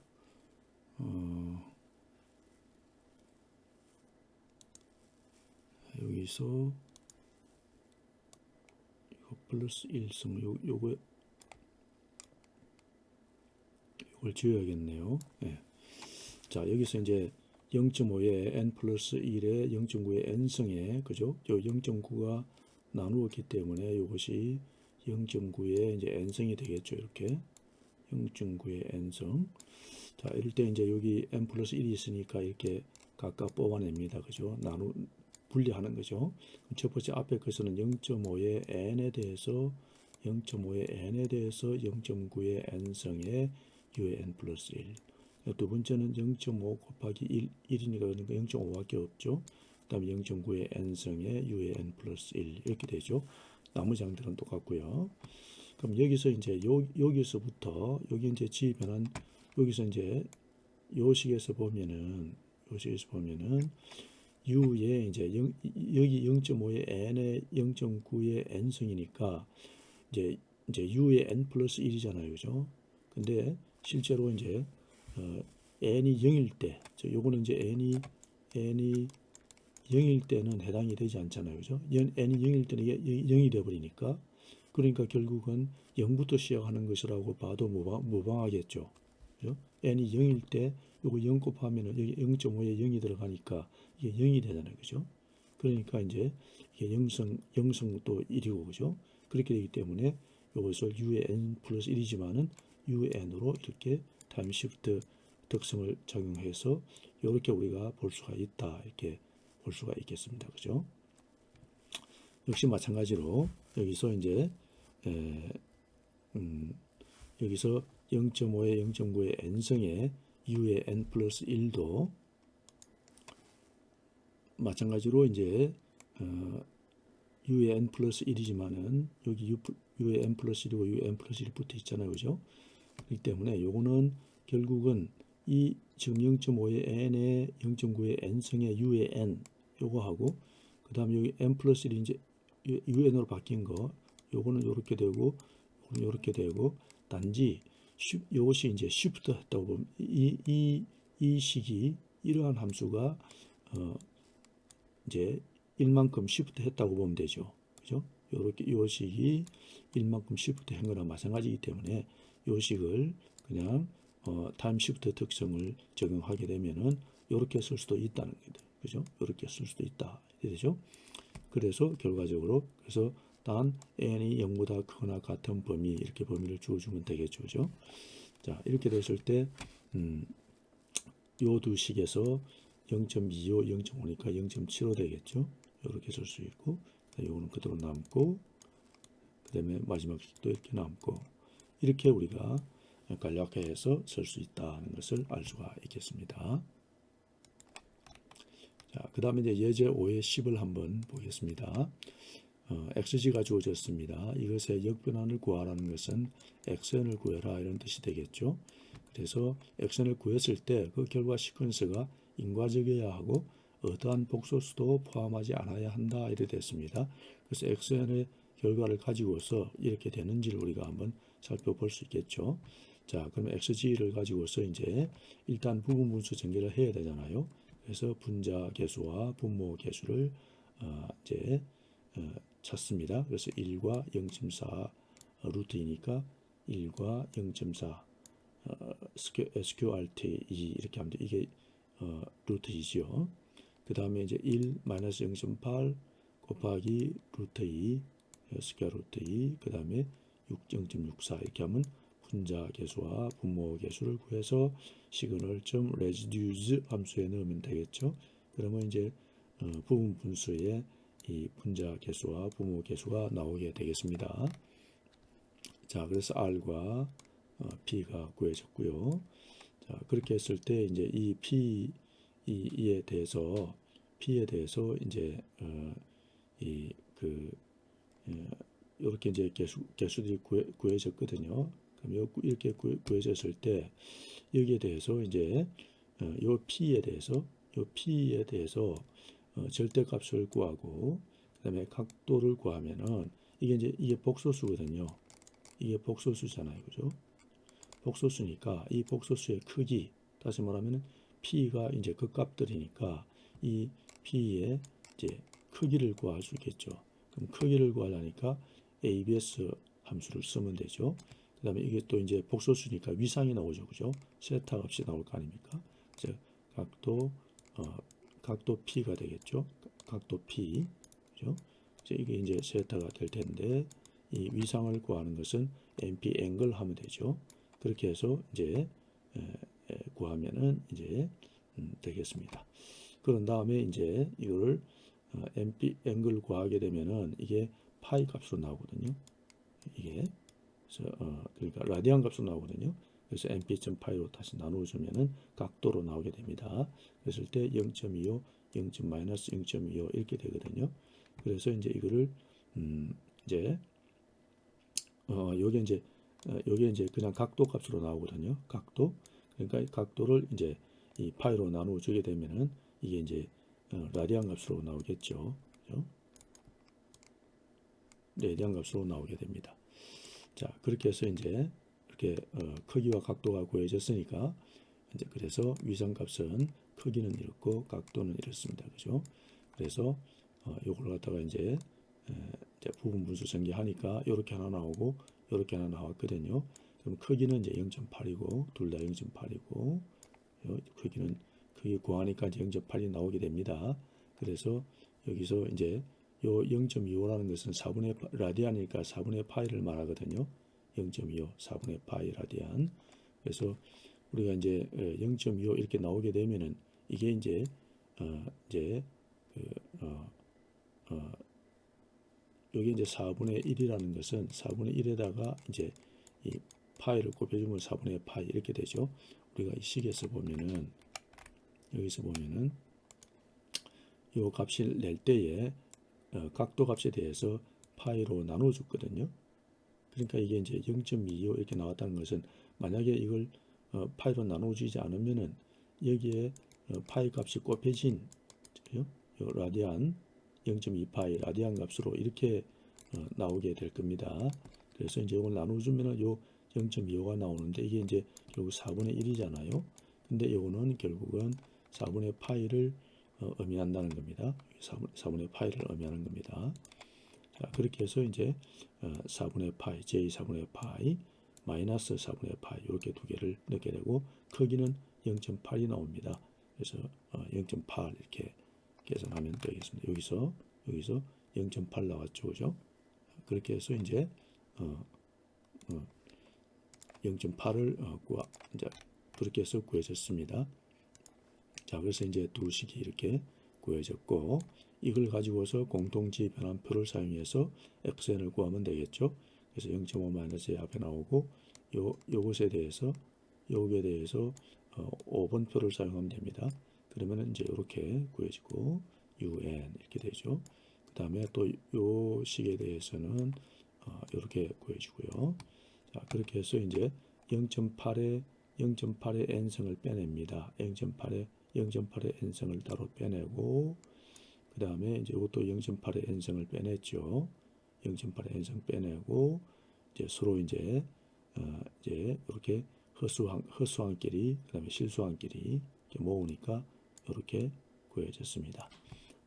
여기서 이거 플러스 1승 요걸 지워야겠네요. 네. 자, 여기서 이제 0.5에 n 플러스 1에 0.9의 n승에 그죠? 요 0.9가 나누었기 때문에 이것이 0.9의 이제 n승이 되겠죠. 이렇게 0.9의 n승. 자, 이럴 때 이제 여기 n 플러스 1이 있으니까 이렇게 각각 뽑아냅니다. 그죠? 분리하는 거죠. 첫 번째 앞에 것은 0.5의 n에 대해서 0.5의 n에 대해서 0.9의 n승의 u의 n 플러스 1. 두 번째는 0.5 곱하기 1이니까 그러니까 0.5밖에 없죠. 그 다음에 0.9의 n승의 u의 n 플러스 1 이렇게 되죠. 나머지 항들은 똑같고요. 그럼 여기서 이제 여기서부터 여기 이제 지변환 여기서 이제 요 식에서 보면은 u의 이제 여기 0.5의 n의 0.9의 n승이니까 이제 u의 n 플러스 1이잖아요. 그죠? 근데 실제로 이제 n이 0일 때, 요거는 이제 n이 0일 때는 해당이 되지 않잖아요. 그죠? n이 0일 때는 이게 0이 돼 버리니까 그러니까 결국은 0부터 시작하는 것이라고 봐도 무방하겠죠. 그죠? n이 0일 때 요거 0 곱하면은 여기 0.5에 0이 들어가니까 이게 0이 되잖아요. 그죠? 그러니까 이제 이게 0승 또 1이고 그죠? 그렇게 되기 때문에 이것을 u의 n 플러스 1이지만은 un으로 이렇게 타임 시프트 특성을 적용해서 이렇게 우리가 볼 수가 있다. 이렇게 볼 수가 있겠습니다. 그죠? 역시 마찬가지로 여기서 이제 여기서 0.5에 0.9의 n승의 u의 n 플러스 1도 마찬가지로 이제 u의 n 플러스 1이지만은 여기 u의 n 플러스 1이고 u의 n 플러스 1 붙어 있잖아요. 그죠? 그렇기 때문에 요거는 결국은 이 지금 0.5의 n에 0.9의 n승의 u의 n 요거하고 그 다음에 여기 n 플러스 1이 이제 un으로 바뀐 거 요거는 요렇게 되고 요거는 요렇게 되고 단지 요것이 이제 쉬프트 했다고 보면 이 식이 이러한 함수가 이제 1만큼 쉬프트 했다고 보면 되죠. 그죠? 요렇게 요 식이 1만큼 쉬프트 한 거랑 마찬가지이기 때문에 요 식을 그냥 타임 쉬프트 특성을 적용하게 되면은 요렇게 쓸 수도 있다는 거죠. 그죠? 요렇게 쓸 수도 있다. 되죠? 그래서 결과적으로 그래서 단 n이 0보다 크거나 같은 범위 이렇게 범위를 주어주면 되겠죠. 그죠? 자, 이렇게 됐을 때 요 두 식에서 0.25, 0.5니까 0.75 되겠죠. 이렇게 쓸 수 있고 요거는 그대로 남고 그 다음에 마지막 식도 이렇게 남고 이렇게 우리가 간략화해서 쓸 수 있다는 것을 알 수가 있겠습니다. 자, 그 다음에 이제 예제 5의 10을 한번 보겠습니다. xg가 주어졌습니다. 이것의 역변환을 구하라는 것은 xn을 구해라 이런 뜻이 되겠죠. 그래서 xn을 구했을 때 그 결과 시퀀스가 인과적이어야 하고 어떠한 복소수도 포함하지 않아야 한다 이렇게 됐습니다. 그래서 xn의 결과를 가지고서 이렇게 되는지를 우리가 한번 살펴볼 수 있겠죠. 자, 그럼 xg를 가지고서 이제 일단 부분 분수 전개를 해야 되잖아요. 그래서 분자 계수와 분모 계수를 이제 찾습니다. 그래서 1과 0.4 루트이니까 1과 0.4 SQRT 2 이렇게 하면 돼. 이게 루트 2지요. 그 다음에 이제 1 마이너스 0.8 곱하기 루트 2 스퀘어 루트 2 그 다음에 0.64 이렇게 하면 분자 계수와 분모 계수를 구해서 시그널.레지듀즈 함수에 넣으면 되겠죠. 그러면 이제 부분 분수의 이 분자 계수와 분모 계수가 나오게 되겠습니다. 자, 그래서 R과 P가 구해졌고요. 자, 그렇게 했을 때 이제 이 P에 대해서 이제 이렇게 이제 개수들이 구해졌거든요. 그럼 이렇게 구해졌을 때 여기에 대해서 이제 요 P에 대해서 절대값을 구하고 그다음에 각도를 구하면은 이게 복소수거든요. 이게 복소수잖아요. 그죠? 복소수니까 이 복소수의 크기, 다시 말하면 P가 이제 극값들이니까 이 P의 이제 크기를 구할 수 있겠죠. 그럼 크기를 구하려니까 ABS 함수를 쓰면 되죠. 그 다음에 이게 또 이제 복소수니까 위상이 나오죠. 그죠? 세타 값이 나올 거 아닙니까? 이제 각도 P가 되겠죠. 각도 P. 그죠? 이게 이제 세타가 될 텐데, 이 위상을 구하는 것은 NP 앵글 하면 되죠. 그렇게 해서 이제 구하면은 이제 되겠습니다. 그런 다음에 이제 이걸 NP 앵글 구하게 되면은 이게 파이 값으로 나오거든요. 이게 그래서 그러니까 라디안 값으로 나오거든요. 그래서 NP.파이로 다시 나누어주면은 각도로 나오게 됩니다. 그랬을 때 0.25, 0.-0.25 이렇게 되거든요. 그래서 이제 이거를 이제 요게 이제 그냥 각도 값으로 나오거든요. 각도. 그러니까 이 각도를 이제 이 파이로 나누어 주게 되면은 이게 이제 라디안 값으로 나오겠죠. 그죠? 라디안 값으로 나오게 됩니다. 자, 그렇게 해서 이제 이렇게 크기와 각도가 구해졌으니까 이제 그래서 위상값은 크기는 이렇고 각도는 이렇습니다. 그죠? 그래서 요걸 갖다가 이제 부분 분수 전개하니까 이렇게 하나 나오고 이렇게 하나 나왔거든요. 그럼 크기는 이제 0.8이고 둘 다 0.8이고 크기 구하니까 이제 0.8이 나오게 됩니다. 그래서 여기서 이제 요 0.25라는 것은 4분의 라디안이니까 4분의 파이를 말하거든요. 0.25 4분의 파이 라디안. 그래서 우리가 이제 0.25 이렇게 나오게 되면은 이게 이제 여기 이제 4분의 1이라는 것은 4분의 1에다가 이제 이 파이를 곱해주면 4분의 파이 이렇게 되죠. 우리가 이 식에서 보면은 여기서 보면은 요 값을 낼 때에 각도 값에 대해서 파이로 나눠 줬거든요. 그러니까 이게 이제 0.25 이렇게 나왔다는 것은 만약에 이걸 파이로 나눠주지 않으면은 여기에 파이 값이 곱해진 요 라디안 0.2파이 라디안 값으로 이렇게 나오게 될 겁니다. 그래서 이제 이걸 나눠주면은 요 0.25가 나오는데 이게 이제 결국 4분의 1이잖아요. 근데 요거는 결국은 4분의 파이를 의미한다는 겁니다. 4분의 파이를 의미하는 겁니다. 자, 그렇게 해서 이제 4분의 파이, j 4분의 파이, 마이너스 4분의 파이 이렇게 두 개를 넣게 되고 크기는 0.8이 나옵니다. 그래서 0.8 이렇게 계산하면 되겠습니다. 여기서 0.8 나왔죠, 그죠? 그렇게 해서 이제 0.8을 이제 그렇게 해서 구해졌습니다. 자, 그래서 이제 두 식이 이렇게 구해졌고 이걸 가지고서 공통지 변환표를 사용해서 xn을 구하면 되겠죠. 그래서 0.5 마이너스 앞에 나오고 요것에 대해서 요게 대해서 5번 표를 사용하면 됩니다. 그러면 이제 이렇게 구해지고 un 이렇게 되죠. 그 다음에 또 요 식에 대해서는 이렇게 구해지고요. 자, 그렇게 해서 이제 0.8의 n승을 빼냅니다. 0.8의 n승을 따로 빼내고 그 다음에 이제 이것도 0.8의 n승을 빼냈죠. 0.8의 n승 빼내고 이제 서로 이제 이렇게 허수한끼리 그다음에 실수한끼리 이렇게 모으니까 이렇게 구해졌습니다.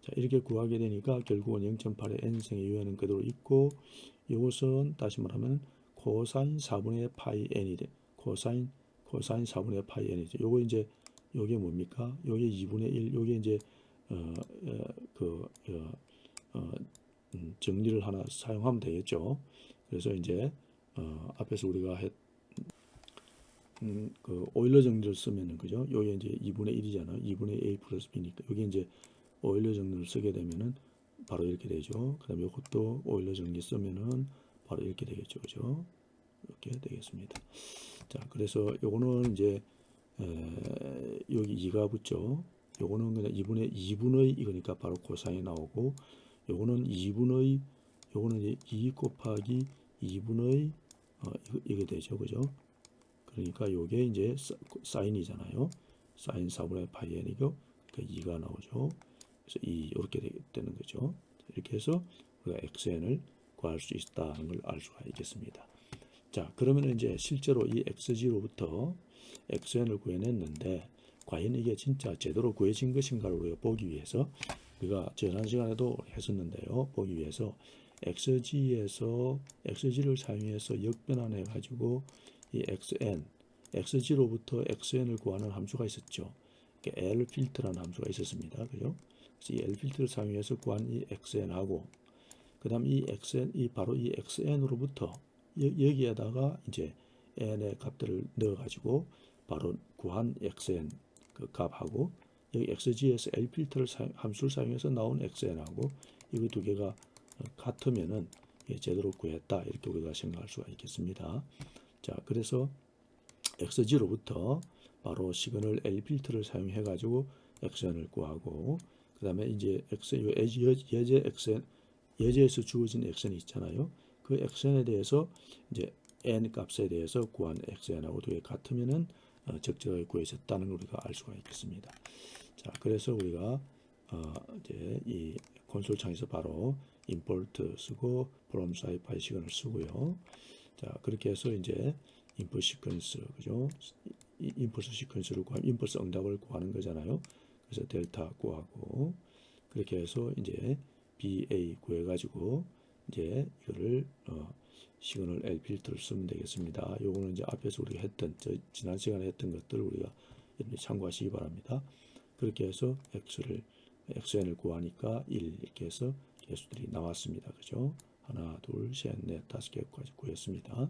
자, 이렇게 구하게 되니까 결국은 0.8의 n승의 un은 그대로 있고 이것은 다시 말하면 코사인 4분의 파이 n이 돼. 코사인 4분의 파이 n이죠. 요거 이제 요게 뭡니까? 요게 2분의 1. 요게 이제 정리를 하나 사용하면 되겠죠. 그래서 이제 앞에서 우리가 그 오일러 정리를 쓰면은 그죠? 요게 이제 2분의 1이잖아요. 2분의 a 플러스 b니까 여기 이제 오일러 정리를 쓰게 되면은 바로 이렇게 되죠. 그다음에 이것도 오일러 정리 쓰면은 바로 이렇게 되겠죠. 그죠? 이렇게 되겠습니다. 자, 그래서 요거는 이제 여기 2가 붙죠. 요거는 그냥 2분의 이거니까 바로 코사인이 나오고 요거는 2분의 요거는 이제 2 곱하기 2분의 이게 되죠. 그죠? 그러니까 요게 이제 사인이잖아요. 사인 4분의 파이 n이고 그러니까 2가 나오죠. 그래서 2 이렇게 되는 거죠. 이렇게 해서 우리가 xn을 구할 수 있다는 걸 알 수가 있겠습니다. 자, 그러면 이제 실제로 이 xg로부터 xn을 구해냈는데 과연 이게 진짜 제대로 구해진 것인가를 우리가 보기 위해서 우리가 지난 시간에도 했었는데요. 보기 위해서 xg를 사용해서 역변환해 가지고 이 xg로부터 xn을 구하는 함수가 있었죠. lfilt라는 함수가 있었습니다. 그죠? 그래서 이 lfilt를 사용해서 구한 이 xn하고 그다음 이 바로 이 xn으로부터 여기에다가 이제 n의 값들을 넣어가지고 바로 구한 xn 그 값하고 여기 xg에서 lfilt를 함수를 사용해서 나온 xn하고 이거 두 개가 같으면은 제대로 구했다 이렇게 우리가 생각할 수가 있겠습니다. 자, 그래서 xg로부터 바로 시그널 lfilt를 사용해 가지고 xn을 구하고 그 다음에 이제 예제에서 주어진 xn이 있잖아요. 그 xn에 대해서 이제 n 값에 대해서 구한 xn하고 두 개 같으면은 적절하게 구해졌다는 걸 우리가 알 수가 있겠습니다. 자, 그래서 우리가 이제 이 콘솔 창에서 바로 import 쓰고 from scipy 시그널 쓰고요. 자, 그렇게 해서 이제 인풋 시퀀스 그죠? 인풋 시퀀스를 구하면 인풋 응답을 구하는 거잖아요. 그래서 델타 구하고 그렇게 해서 이제 BA 구해가지고 이제 이거를 시그널 L 필터를 쓰면 되겠습니다. 요거는 이제 앞에서 우리가 했던 지난 시간에 했던 것들을 우리가 참고하시기 바랍니다. 그렇게 해서 xn을 구하니까 1 이렇게 해서 개수들이 나왔습니다. 그죠? 하나, 둘, 셋, 넷, 다섯 개까지 구했습니다.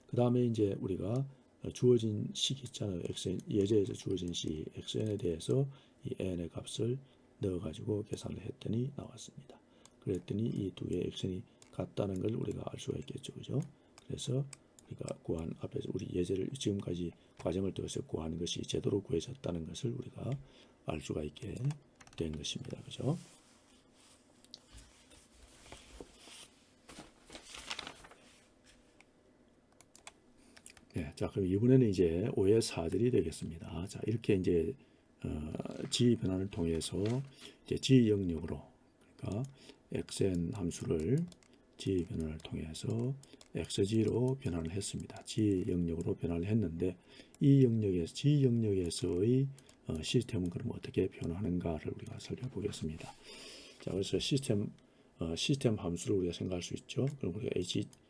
그 다음에 이제 우리가 주어진 식이 있잖아요. 예제에서 주어진 식 xn에 대해서 이 n의 값을 넣어가지고 계산을 했더니 나왔습니다. 그랬더니 이 두 개의 xn이 같다는 걸 우리가 알 수가 있겠죠. 그죠? 그래서 우리가 구한 앞에서 우리 예제를 지금까지 과정을 통해서 구하는 것이 제대로 구해졌다는 것을 우리가 알 수가 있게 된 것입니다. 그죠? 자, 그럼 이번에는 이제 5의 4절이 되겠습니다. 자, 이렇게 이제 g 변환을 통해서 이제 g 영역으로, 그러니까 xn 함수를 g 변환을 통해서 xg로 변환을 했습니다. g 영역으로 변환을 했는데 이 영역에서 g 영역에서의 시스템은 그럼 어떻게 변화하는가를 우리가 살펴보겠습니다. 자, 그래서 시스템 함수를 우리가 생각할 수 있죠. 그럼 우리가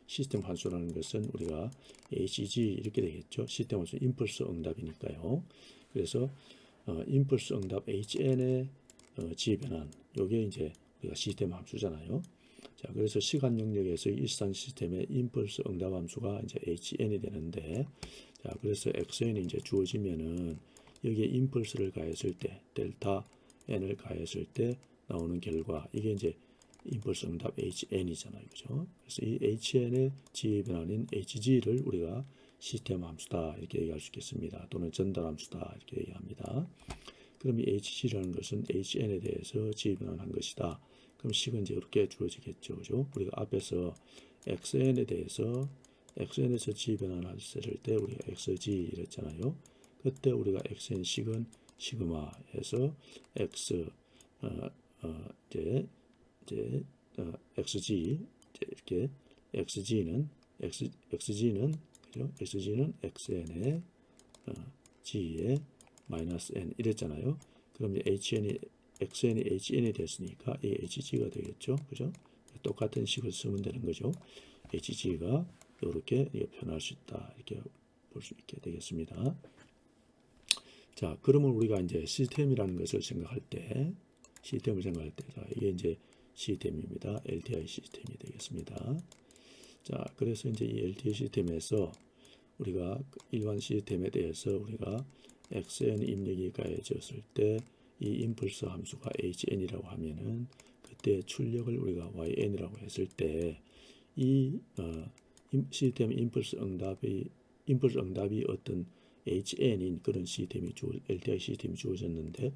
시스템 함수라는 것은 우리가 HG 이렇게 되겠죠. 시스템 함수 임펄스 응답이니까요. 그래서 임펄스 응답 HN의 G 변환, 요게 이제 우리가 시스템 함수잖아요. 자, 그래서 시간 영역에서 일상 시스템의 임펄스 응답 함수가 이제 HN이 되는데, 자, 그래서 XN이 이제 주어지면은 여기에 임펄스를 가했을 때 델타 N을 가했을 때 나오는 결과, 이게 이제 임펄스 응답 HN이잖아요. 그죠? 그래서 이 HN의 G 변환인 HG를 우리가 시스템 함수다 이렇게 얘기할 수 있겠습니다. 또는 전달 함수다 이렇게 얘기합니다. 그럼 이 HG라는 것은 HN에 대해서 G 변환한 것이다. 그럼 식은 이제 이렇게 주어지겠죠. 그죠? 우리가 앞에서 XN에 대해서 XN에서 G 변환했을 때 우리가 XG 이랬잖아요. 그때 우리가 XN 식은 시그마에서 X XG 이렇게 XG는 그죠? XG는 XN의 G의 마이너스 N 이랬잖아요. 그럼 XN이 HN이 됐으니까 이 HG가 되겠죠. 그죠? 똑같은 식을 쓰면 되는 거죠. HG가 이렇게 변할 수 있다. 이렇게 볼 수 있게 되겠습니다. 자, 그러면 우리가 이제 시스템이라는 것을 생각할 때, 자, 이게 이제 시스템입니다. LTI 시스템이 되겠습니다. 자, 그래서 이제 이 LTI 시스템에서 우리가 일반 시스템에 대해서 우리가 XN 입력이 가해졌을 때 이 임펄스 함수가 HN이라고 하면은 그때 출력을 우리가 YN이라고 했을 때 이 시스템 임펄스 응답이 어떤 HN인 그런 시스템이 LTI 시스템이 주어졌는데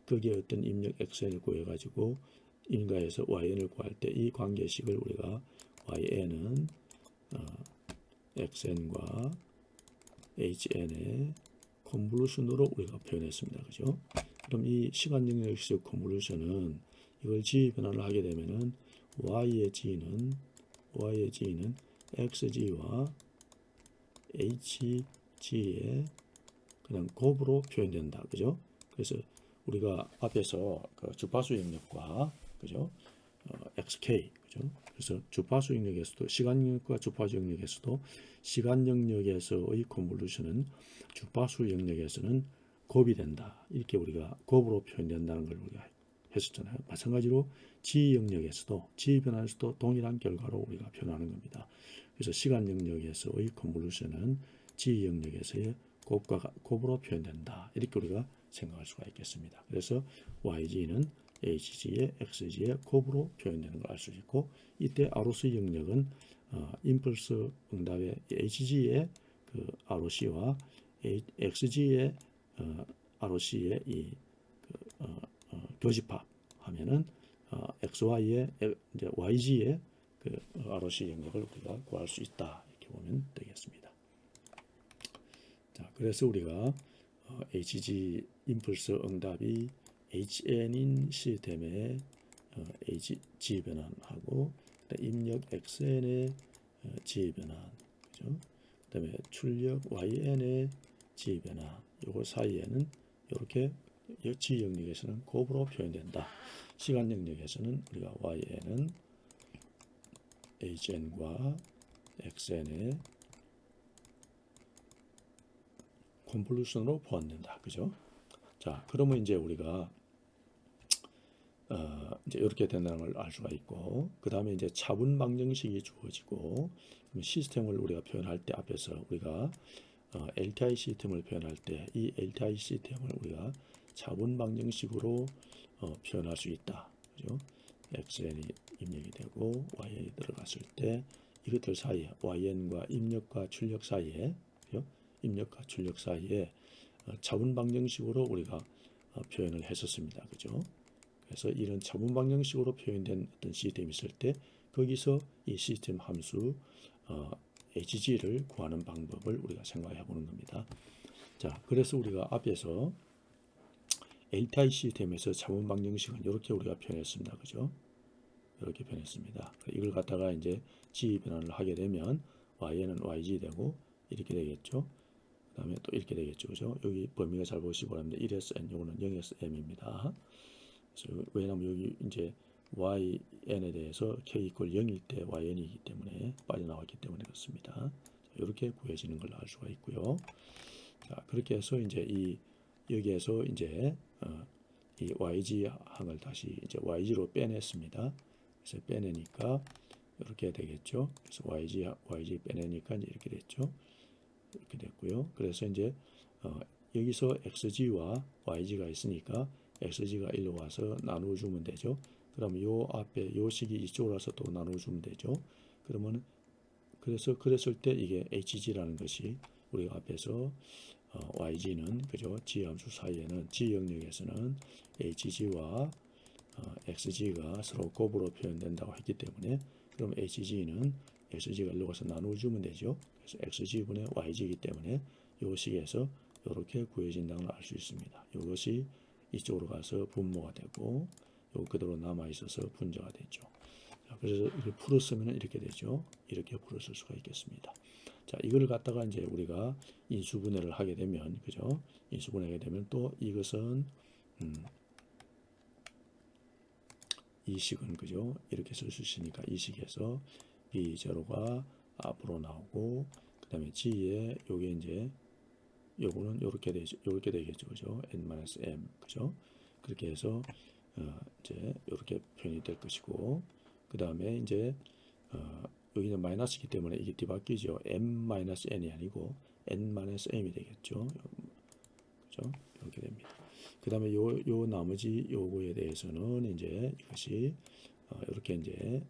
거기에 어떤 입력 XN을 구해가지고 인가해서 YN을 구할 때 이 관계식을 우리가 YN은 XN과 HN의 컨볼루션으로 우리가 표현했습니다. 그죠? 그럼 이 시간 영역식 컨볼루션은 이걸 G 변환을 하게 되면은 Y의 G는 XG와 HG의 그냥 곱으로 표현된다. 그죠? 그래서 우리가 앞에서 그 주파수 영역과 그죠? XK 그죠? 그래서 주파수 영역에서도 시간 영역과 주파수 영역에서도 시간 영역에서의 컨볼루션은 주파수 영역에서는 곱이 된다. 이렇게 우리가 곱으로 표현된다는 걸 우리가 했었잖아요. 마찬가지로 G 영역에서도 G 변환에서도 동일한 결과로 우리가 표현하는 겁니다. 그래서 시간 영역에서의 컨볼루션은 G 영역에서의 곱으로 표현된다. 이렇게 우리가 생각할 수가 있겠습니다. 그래서 YG는 HG의 XG의 곱으로 표현되는 걸 알 수 있고, 이때 ROC 영역은 임펄스 응답의 HG의 그 ROC와 XG의 ROC의 이 교집합하면은 XY의 이제 YG의 그 ROC 영역을 우리가 구할 수 있다. 이렇게 보면 되겠습니다. 자, 그래서 우리가 HG 임펄스 응답이 HN인 시스템의 HG 변환하고 입력 XN의 G 변환, 그죠? 그다음에 출력 YN의 G 변환, 요거 사이에는 이렇게 G 영역에서는 곱으로 표현된다. 시간 영역에서는 우리가 YN은 HN과 XN의 컨볼루션으로 보완된다. 그죠? 자, 그러면 이제 우리가 이제 이렇게 된다는 걸 알 수가 있고, 그 다음에 이제 차분 방정식이 주어지고, 시스템을 우리가 표현할 때 앞에서 우리가 LTI 시스템을 표현할 때 이 LTI 시스템을 우리가 차분 방정식으로 표현할 수 있다. 그죠? XN이 입력이 되고 YN이 들어갔을 때 이것들 사이에 YN과 입력과 출력 사이에, 그죠? 입력과 출력 사이에 차분 방정식으로 우리가 표현을 했었습니다. 그죠? 그래서 이런 차분 방정식으로 표현된 어떤 시스템이 있을 때 거기서 이 시스템 함수 HG를 구하는 방법을 우리가 생각해 보는 겁니다. 자, 그래서 우리가 앞에서 LTI 시스템에서 차원 방정식은 이렇게 우리가 표현했습니다. 그죠? 이렇게 표현했습니다. 이걸 갖다가 이제 G 변환을 하게 되면 Y는 YG 되고 이렇게 되겠죠. 그 다음에 또 이렇게 되겠죠. 그죠? 여기 범위가 잘 보시기 바랍니다. 1에서 N, 요거는 0에서 M입니다. 그래서 왜냐하면 여기 이제 YN에 대해서 K 이퀄 0일 때 YN이기 때문에 빠져나왔기 때문에 그렇습니다. 이렇게 구해지는 걸 알 수가 있고요. 자, 그렇게 해서 이제 여기에서 이제 이 YG 항을 다시 이제 YG로 빼냈습니다. 그래서 빼내니까 이렇게 되겠죠. 그래서 YG 빼내니까 이제 이렇게 됐죠. 이렇게 됐고요. 그래서 이제 여기서 XG와 YG가 있으니까 XG가 일로 와서 나누어 주면 되죠. 그러면 요 앞에 요 식이 이쪽으로 와서 또 나누어 주면 되죠. 그러면 그래서 그랬을 때 이게 HG라는 것이 우리가 앞에서 YG는 그죠? G 함수 사이에는 G 영역에서는 HG와 XG가 서로 곱으로 표현된다고 했기 때문에 그럼 HG는 XG가 일로 가서 나누어 주면 되죠. 그래서 XG분의 YG이기 때문에 이 식에서 이렇게 구해진다는 걸 알 수 있습니다. 이것이 이쪽으로 가서 분모가 되고 요 그대로 남아 있어서 분자가 되죠. 자, 그래서 이렇게 풀었으면 이렇게 되죠. 이렇게 풀었을 수가 있겠습니다. 자, 이걸 갖다가 이제 우리가 인수분해를 하게 되면 그죠? 인수분해하게 되면 또 이것은 이 식은 그죠? 이렇게 쓸 수 있으니까 이 식에서 B0가 앞으로 나오고 그다음에 G에 요게 이제 요거는 요렇게 되죠. 요렇게 되겠죠. 그죠? N-M 그죠? 그렇게 해서 이제 요렇게 표현이 될 것이고 그다음에 이제 여기는 마이너스이기 때문에 이게 뒤바뀌죠. M-N이 아니고 N-M이 되겠죠. 그죠? 이렇게 됩니다. 그 다음에 요 나머지 요거에 대해서는 이제 이것이 이렇게 이제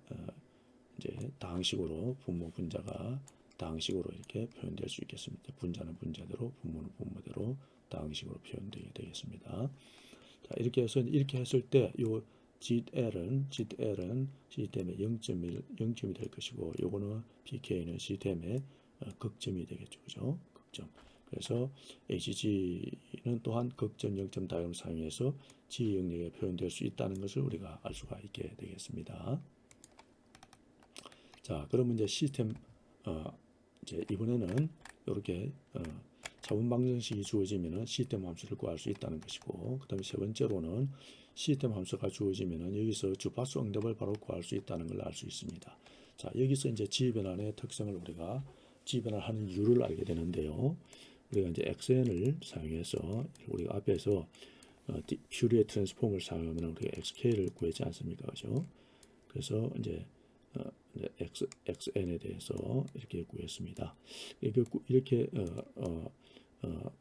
다항식으로 분모 분자가 다항식으로 이렇게 표현될 수 있겠습니다. 분자는 분자대로 분모는 분모대로 다항식으로 표현되게 되겠습니다. 자, 이렇게 해서 이렇게 했을 때 요 GL은 시스템의 0점이 될 것이고 요거는 PK는 시스템의 극점이 되겠죠. 그죠? 극점. 그래서 HG는 또한 극점 0점 다이어그램을 사용해서 G 영역에 표현될 수 있다는 것을 우리가 알 수가 있게 되겠습니다. 자, 그러면 이제 시스템 이제 이번에는 이렇게 차원 방정식이 주어지면은 시스템 함수를 구할 수 있다는 것이고, 그다음에 세 번째로는 시스템 함수가 주어지면은 여기서 주파수 응답을 바로 구할 수 있다는 걸 알 수 있습니다. 자, 여기서 이제 G 변환의 특성을 우리가 G 변환하는 이유를 알게 되는데요. 우리가 이제 XN을 사용해서 우리가 앞에서 퓨리에 트랜스폼을 사용하면 우리가 XK를 구했지 않습니까, 그죠? 그래서 이제 XN에 대해서 이렇게 구했습니다. 이렇게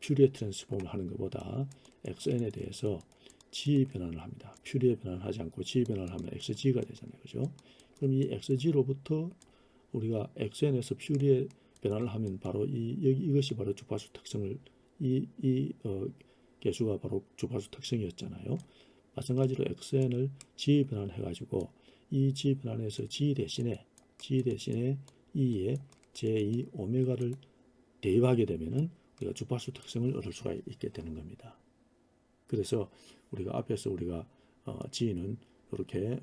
퓨리에 트랜스폼을 하는 것보다 XN에 대해서 G 변환을 합니다. 퓨리에 변환을 하지 않고 G 변환을 하면 XG가 되잖아요, 그죠? 그럼 이 XG로부터 우리가 XN에서 퓨리에 변환을 하면 바로 이것이 바로 주파수 특성을 개수가 바로 주파수 특성이었잖아요. 마찬가지로 XN을 G 변환해 가지고 이 G 변환에서 G 대신에 E에 J 오메가를 대입하게 되면은 우리가 주파수 특성을 얻을 수가 있게 되는 겁니다. 그래서 우리가 앞에서 우리가 G는 이렇게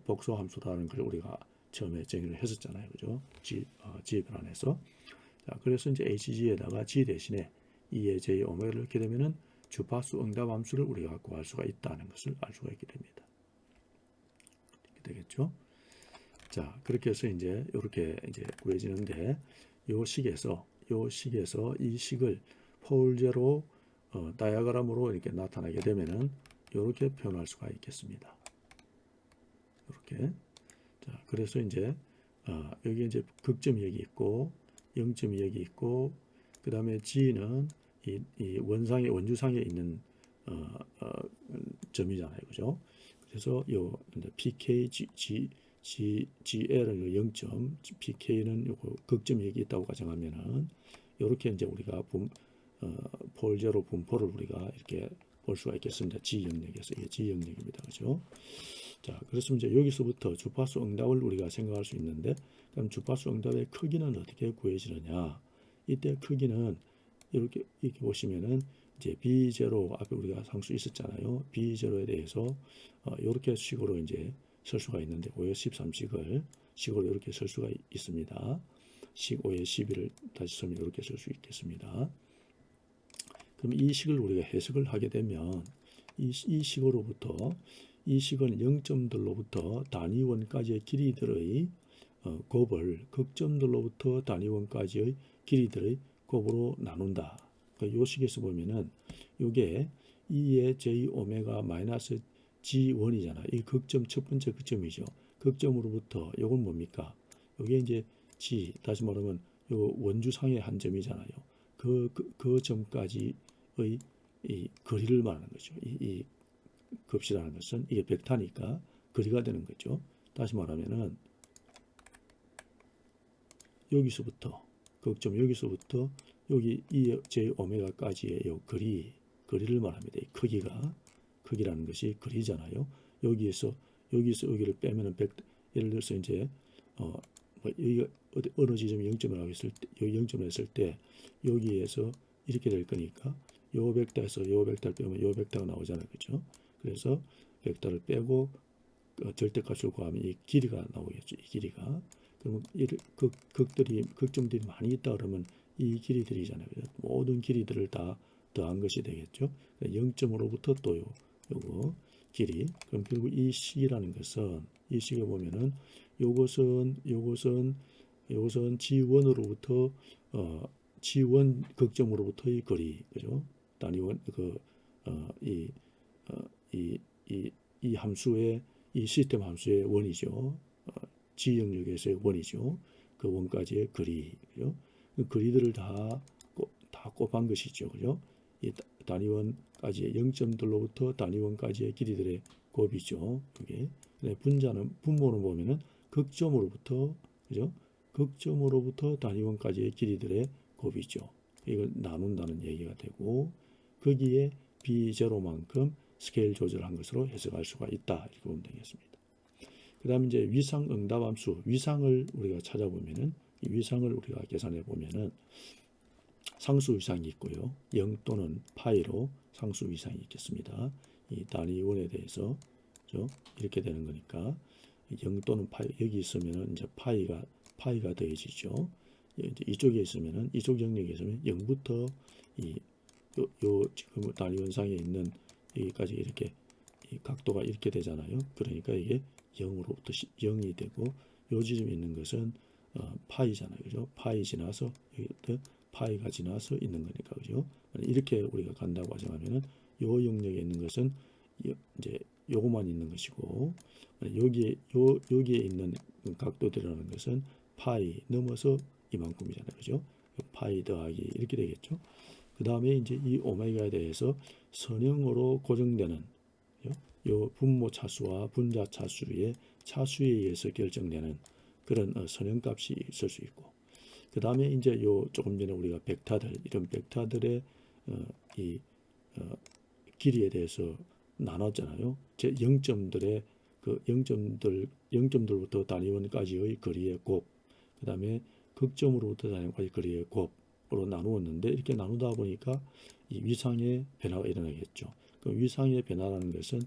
복수 함수라는 걸 우리가 처음에 정의를 했었잖아요, 그죠? G 변환해서. 자, 그래서 이제 HG에다가 G 대신에 E의 J 오메가를 넣게 되면은 주파수 응답 함수를 우리가 구할 수가 있다는 것을 알 수가 있게 됩니다. 이렇게 되겠죠? 자, 그렇게 해서 이제 이렇게 이제 구해지는데 요 식에서 이 식을 포울제로 다이아그램으로 이렇게 나타나게 되면은 이렇게 표현할 수가 있겠습니다. 이렇게. 자, 그래서 이제 여기 이제 극점이 여기 있고 0점이 여기 있고 그 다음에 G는 이 원주상에 있는 점이잖아요, 그죠? 그래서 요 PK GL은 0점, PK는 요거 극점이 여기 있다고 가정하면은 이렇게 이제 우리가 폴제로 분포를 우리가 이렇게 볼 수가 있겠습니다. G 영역에서 이게 G 영역입니다, 그죠? 자, 그렇으면 이제 여기서부터 주파수 응답을 우리가 생각할 수 있는데, 그럼 주파수 응답의 크기는 어떻게 구해지느냐? 이때 크기는 이렇게 보시면은 이제 B0 앞에 우리가 상수 있었잖아요. B0에 대해서 이렇게 식으로 이제 쓸 수가 있는데 5의 13식을 식으로 이렇게 쓸 수가 있습니다. 식 5의 12를 다시 쓰면 이렇게 쓸 수 있겠습니다. 그럼 이 식을 우리가 해석을 하게 되면 이 식으로부터 이 식은 0점들로부터 단위원까지의 길이들의 곱을 극점들로부터 단위원까지의 길이들의 곱으로 나눈다. 이 식에서 보면은 이게 2의 j 오메가 마이너스 g1이잖아. 이 극점 첫 번째 극점이죠. 극점으로부터 이건 뭡니까? 이게 이제 g 다시 말하면 요 원주상의 한 점이잖아요. 그 점까지의 이 거리를 말하는 거죠. 이 급이라는 것은 이게 벡터니까 거리가 되는 거죠. 다시 말하면은 여기서부터 극점 여기서부터 여기 이 j 오메가까지의 요 거리를 말합니다. 이 크기라는 것이 거리잖아요. 여기서 여기를 빼면은 예를 들어서 이제 뭐 여기가 어느 지점 0점을 하고 있을 때 여기 0점을 했을 때 여기에서 이렇게 될 거니까 요 벡터에서 요 벡터를 빼면 요 벡터가 나오잖아요. 그렇죠? 그래서 벡터를 빼고 절대값을 구하면 이 길이가 나오겠죠. 이 길이가. 그러면 극점들이 많이 있다 그러면 이 길이들이잖아요. 모든 길이들을 다 더한 것이 되겠죠. 0점으로부터 또 요거 길이. 그럼 결국 이 식이라는 것은 이 식에 보면은 요것은 G1으로부터 G1 극점으로부터의 거리, 그죠? 단위원 이 함수의 이 시스템 함수의 원이죠. G 영역에서의 원이죠. 그 원까지의 거리, 그죠? 그 거리들을 다 곱한 것이죠, 그죠? 이 단위원까지의 0점들로부터 단위원까지의 길이들의 곱이죠. 이게 분모는 보면은 극점으로부터, 그죠? 극점으로부터 단위원까지의 길이들의 곱이죠. 이걸 나눈다는 얘기가 되고 거기에 B0만큼 스케일 조절한 것으로 해석할 수가 있다. 이렇게 보면 되겠습니다. 그 다음에 이제 위상 응답함수, 위상을 우리가 찾아보면은 이 위상을 우리가 계산해 보면은 상수 위상이 있고요. 0 또는 파이로 상수 위상이 있겠습니다. 이 단위원에 대해서 그렇죠? 이렇게 되는 거니까 0 또는 파이 여기 있으면은 이제 파이가 더해지죠. 이쪽에 있으면은 이쪽 영역에 있으면 0부터 요 지금 단위원상에 있는 여기까지 이렇게 이 각도가 이렇게 되잖아요. 그러니까 이게 0으로부터 0이 되고 요 지점에 있는 것은 파이잖아요. 그죠? 파이 지나서 여기부터 파이가 지나서 있는 거니까 그죠? 이렇게 우리가 간다고 하자면은 요 영역에 있는 것은 이제 요거만 있는 것이고 여기에 있는 각도들이라는 것은 파이 넘어서 이만큼이잖아요. 그죠? 파이 더하기 이렇게 되겠죠? 그 다음에 이제 이 오메가에 대해서 선형으로 고정되는 요 분모 차수와 분자 차수의 차수에 의해서 결정되는 그런 선형값이 있을 수 있고 그 다음에 이제 요 조금 전에 우리가 이런 벡터들의 길이에 대해서 나눴잖아요. 제 0점들의 그 0점들부터 단위원까지의 거리의 곱, 그 다음에 극점으로부터 단위원까지 거리의 곱으로 나누었는데 이렇게 나누다 보니까 이 위상의 변화가 일어나겠죠. 그 위상의 변화라는 것은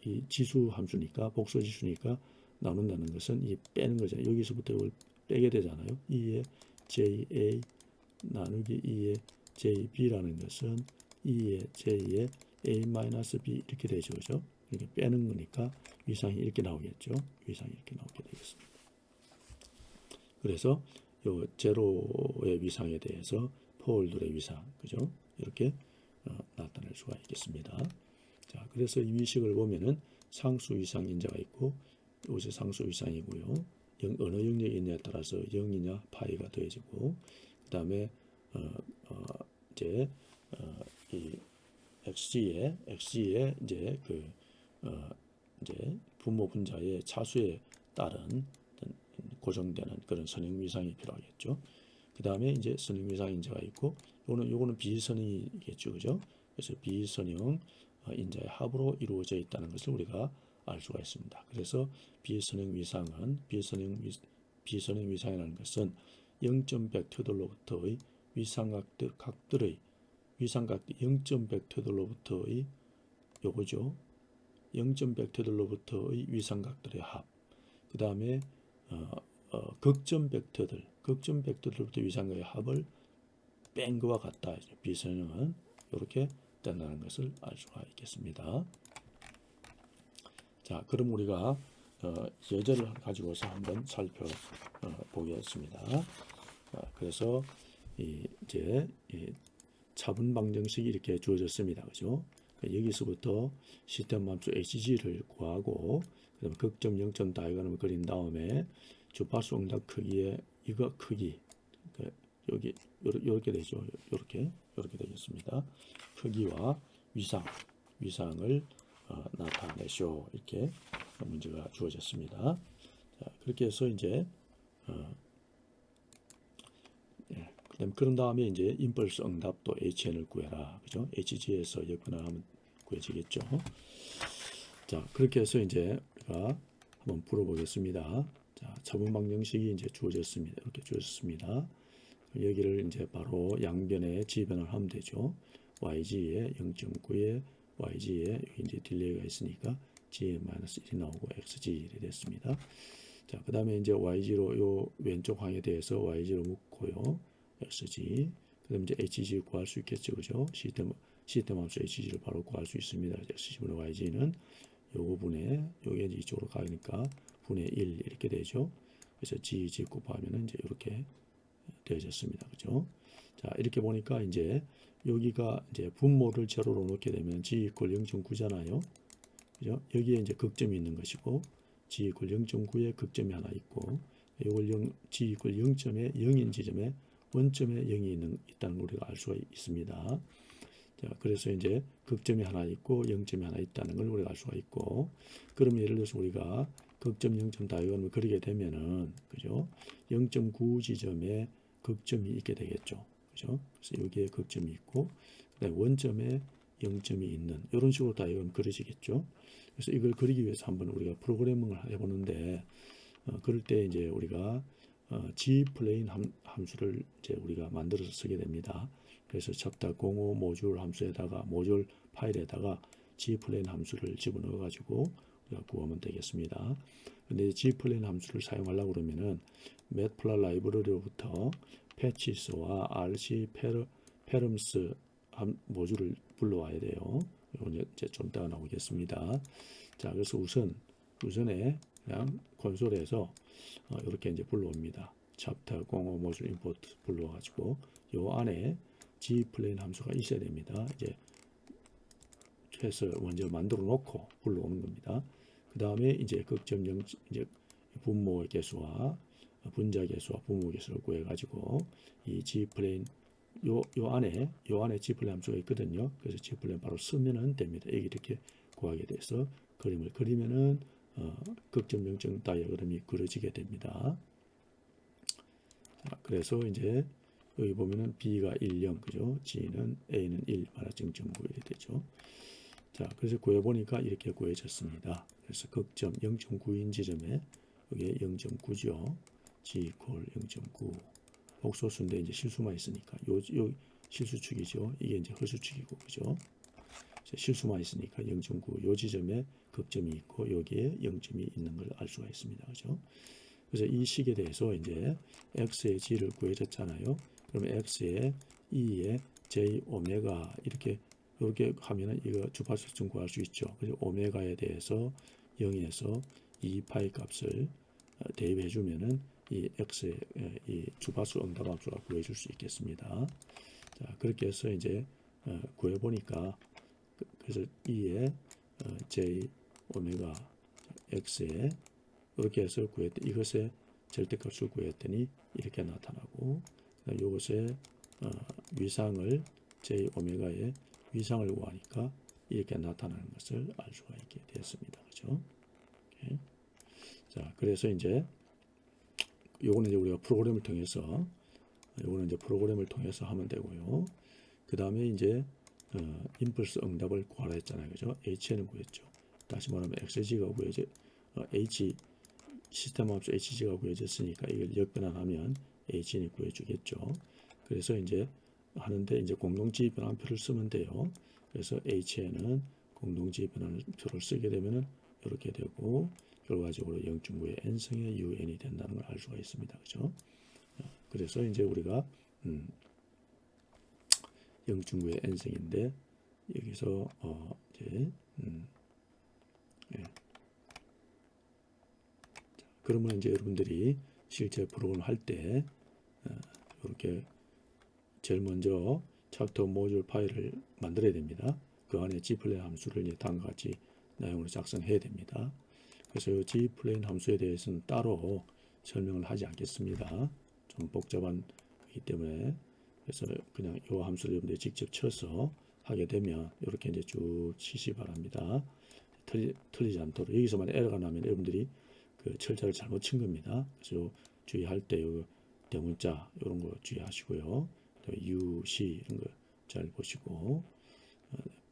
이 지수 함수니까 복수 지수니까 나눈다는 것은 이 빼는 거잖아요. 여기서부터 이걸 빼게 되잖아요. 2의 JA 나누기 2의 JB라는 것은 2의 J의 A-B 이렇게 되죠. 그죠? 이렇게 빼는 거니까 위상이 이렇게 나오겠죠. 위상이 이렇게 나오게 되겠습니다. 그래서 요 제로의 위상에 대해서 폴들의 위상, 그죠? 이렇게 나타낼 수가 있겠습니다. 자, 그래서 이 위식을 보면은 상수 위상 인자가 있고 요새 상수 위상이고요. 어느 영역에 있냐에 따라서 0이냐 파이가 더해지고 그 다음에 이제 이 xg에 이제 이제 분모 분자의 차수에 따른 고정되는 그런 선형 위상이 필요하겠죠. 그 다음에 이제 선형 위상 인자가 있고 요거는 비선형이겠죠, 그죠? 그래서 비선형 인자의 합으로 이루어져 있다는 것을 우리가 알 수가 있습니다. 그래서 비선형 위상이라는 것은 0.100토들로부터의 위상각들의 0.100토들로부터의 요거죠. 0.100토들로부터의 위상각들의 합. 그 다음에 극점 벡터들로부터 위상각의 합을 뺀 것과 같다. 비선형은 이렇게 된다는 것을 알 수가 있겠습니다. 자, 그럼 우리가 예제를 가지고서 한번 살펴보겠습니다. 그래서 이제 차분 방정식이 이렇게 주어졌습니다. 그죠? 여기서부터 시스템 함수 HG를 구하고 그다음에 극점 0점 다이아그램을 그린 다음에 주파수 응답 크기에 이거 크기 여기 이렇게 되죠. 이렇게 되겠습니다. 크기와 위상을 나타내쇼 이렇게 문제가 주어졌습니다. 자, 그렇게 해서 이제 그런 다음에 이제 임펄스 응답도 HN을 구해라. 그죠? HG에서 엮거나 구해지겠죠. 자, 그렇게 해서 이제 우리가 한번 풀어보겠습니다. 자, 차분 방정식이 이제 주어졌습니다. 이렇게 주어졌습니다. 여기를 이제 바로 양변에 지변을 하면 되죠. YG에 0.9에 YG에 여기 이제 딜레이가 있으니까 G-1이 나오고 XG1이 됐습니다. 자, 그 다음에 이제 YG로 요 왼쪽 항에 대해서 YG로 묶고요. XG. 그 다음에 이제 HG 구할 수 있겠죠. 그죠? 시스템 함수 HG를 바로 구할 수 있습니다. XG분의 YG는 요거 분의, 요게 이제 이쪽으로 가니까 분의 1 이렇게 되죠. 그래서 GG 곱하면은 이제 이렇게 되어졌습니다. 그죠? 자, 이렇게 보니까 이제 여기가 이제 분모를 제로로 놓게 되면 G 이퀄 0.9잖아요. 그죠? 여기에 이제 극점이 있는 것이고, G 이퀄 0.9에 극점이 하나 있고, 이걸 G 이퀄 0점에 0인 지점에 원점에 0이 있다는 걸 우리가 알 수가 있습니다. 자, 그래서 이제 극점이 하나 있고 0점이 하나 있다는 걸 우리가 알 수가 있고, 그러면 예를 들어서 우리가 극점 0점 다이아그램을 그리게 되면은, 그죠? 0.9 지점에 극점이 있게 되겠죠. 그죠? 그래서 여기에 극점이 있고, 그다음에 원점에 0점이 있는 이런 식으로 다이아그램 그려지겠죠. 그래서 이걸 그리기 위해서 한번 우리가 프로그래밍을 해보는데, 그럴 때 이제 우리가 G 플레인 함수를 이제 우리가 만들어서 쓰게 됩니다. 그래서 챕터 05 모듈 함수에다가 모듈 파일에다가 G 플레인 함수를 집어넣어 가지고 우리가 구하면 되겠습니다. 근데 G 플레인 함수를 사용하려고 그러면은 매트플라 라이브러리로부터 패치스와 RC 페럼스 모듈을 불러와야 돼요. 이건 이제 좀 이따가 나오겠습니다. 자, 그래서 우선에 그냥 콘솔에서 이렇게 이제 불러옵니다. 챕터 05 모듈 임포트 불러가지고 요 안에 G 플레인 함수가 있어야 됩니다. 이제 해서 먼저 만들어 놓고 불러오는 겁니다. 그 다음에 이제 극점 0 이제 분모의 개수와 분자 개수와 분모 개수를 구해가지고 이 G 플레인 요 안에 G 플레인 함수가 있거든요. 그래서 G 플레인 바로 쓰면은 됩니다. 이렇게 구하게 돼서 그림을 그리면은 극점 0점 다이아그램이 그려지게 됩니다. 자, 그래서 이제 여기 보면은 B가 1, 0, 그죠? G는 A는 1, 마이너스 0.9 되죠. 자, 그래서 구해보니까 이렇게 구해졌습니다. 그래서 극점 0.9인 지점에 여기에 0.9죠. G 이퀄 0.9. 복소수인데 이제 실수만 있으니까 요 실수축이죠. 이게 이제 허수축이고, 그죠? 실수만 있으니까 0.9 요 지점에 극점이 있고 여기에 0점이 있는 걸 알 수가 있습니다. 그죠? 그래서 이 식에 대해서 이제 x의 g를 구해줬잖아요. 그러면 x의 2의 j 오메가 이렇게 하면은 이거 주파수점 구할 수 있죠. 그래서 오메가에 대해서 0에서 2파이 값을 대입해 주면은 이 x의 이 주파수 응답 함수가 구해줄 수 있겠습니다. 자, 그렇게 해서 이제 구해 보니까 그래서 2의 j 오메가 x에 이렇게 해서 구했더니 이것의 절대값을 구했더니 이렇게 나타나고, 이것의 위상을 j 오메가의 위상을 구하니까 이렇게 나타나는 것을 알 수가 있게 되었습니다. 그죠? 오케이. 자, 그래서 이제 요거는 이제 우리가 프로그램을 통해서 하면 되고요. 그 다음에 이제 임펄스 응답을 구하라 했잖아요. 그죠? HN을 구했죠. 다시 말하면 xg가 구해져 h 시스템 함수 hg가 구해졌으니까 이걸 역변환하면 h는 구해주겠죠. 그래서 이제 하는데 이제 공동지위 변환표를 쓰면 돼요. 그래서 h에는 공동지위 변환표를 쓰게 되면은 이렇게 되고 결과적으로 0.9의 n승의 un이 된다는 걸 알 수가 있습니다. 그죠? 그래서 이제 우리가 0.9의 n승인데 여기서 이제 예. 그러면 이제 여러분들이 실제 프로그램 할 때 이렇게 제일 먼저 챕터 모듈 파일을 만들어야 됩니다. 그 안에 gplane 함수를 이제 다음과 같이 내용으로 작성해야 됩니다. 그래서 이 gplane 함수에 대해서는 따로 설명을 하지 않겠습니다. 좀 복잡한 거기 때문에 그래서 그냥 이 함수를 여러분들이 직접 쳐서 하게 되면 이렇게 이제 쭉 치시 바랍니다. 틀리지 않도록 여기서만 에러가 나면 여러분들이 그 철자를 잘못 친 겁니다. 그래서 주의할 때 요 대문자 이런 거 주의하시고요. U, C 이런 거 잘 보시고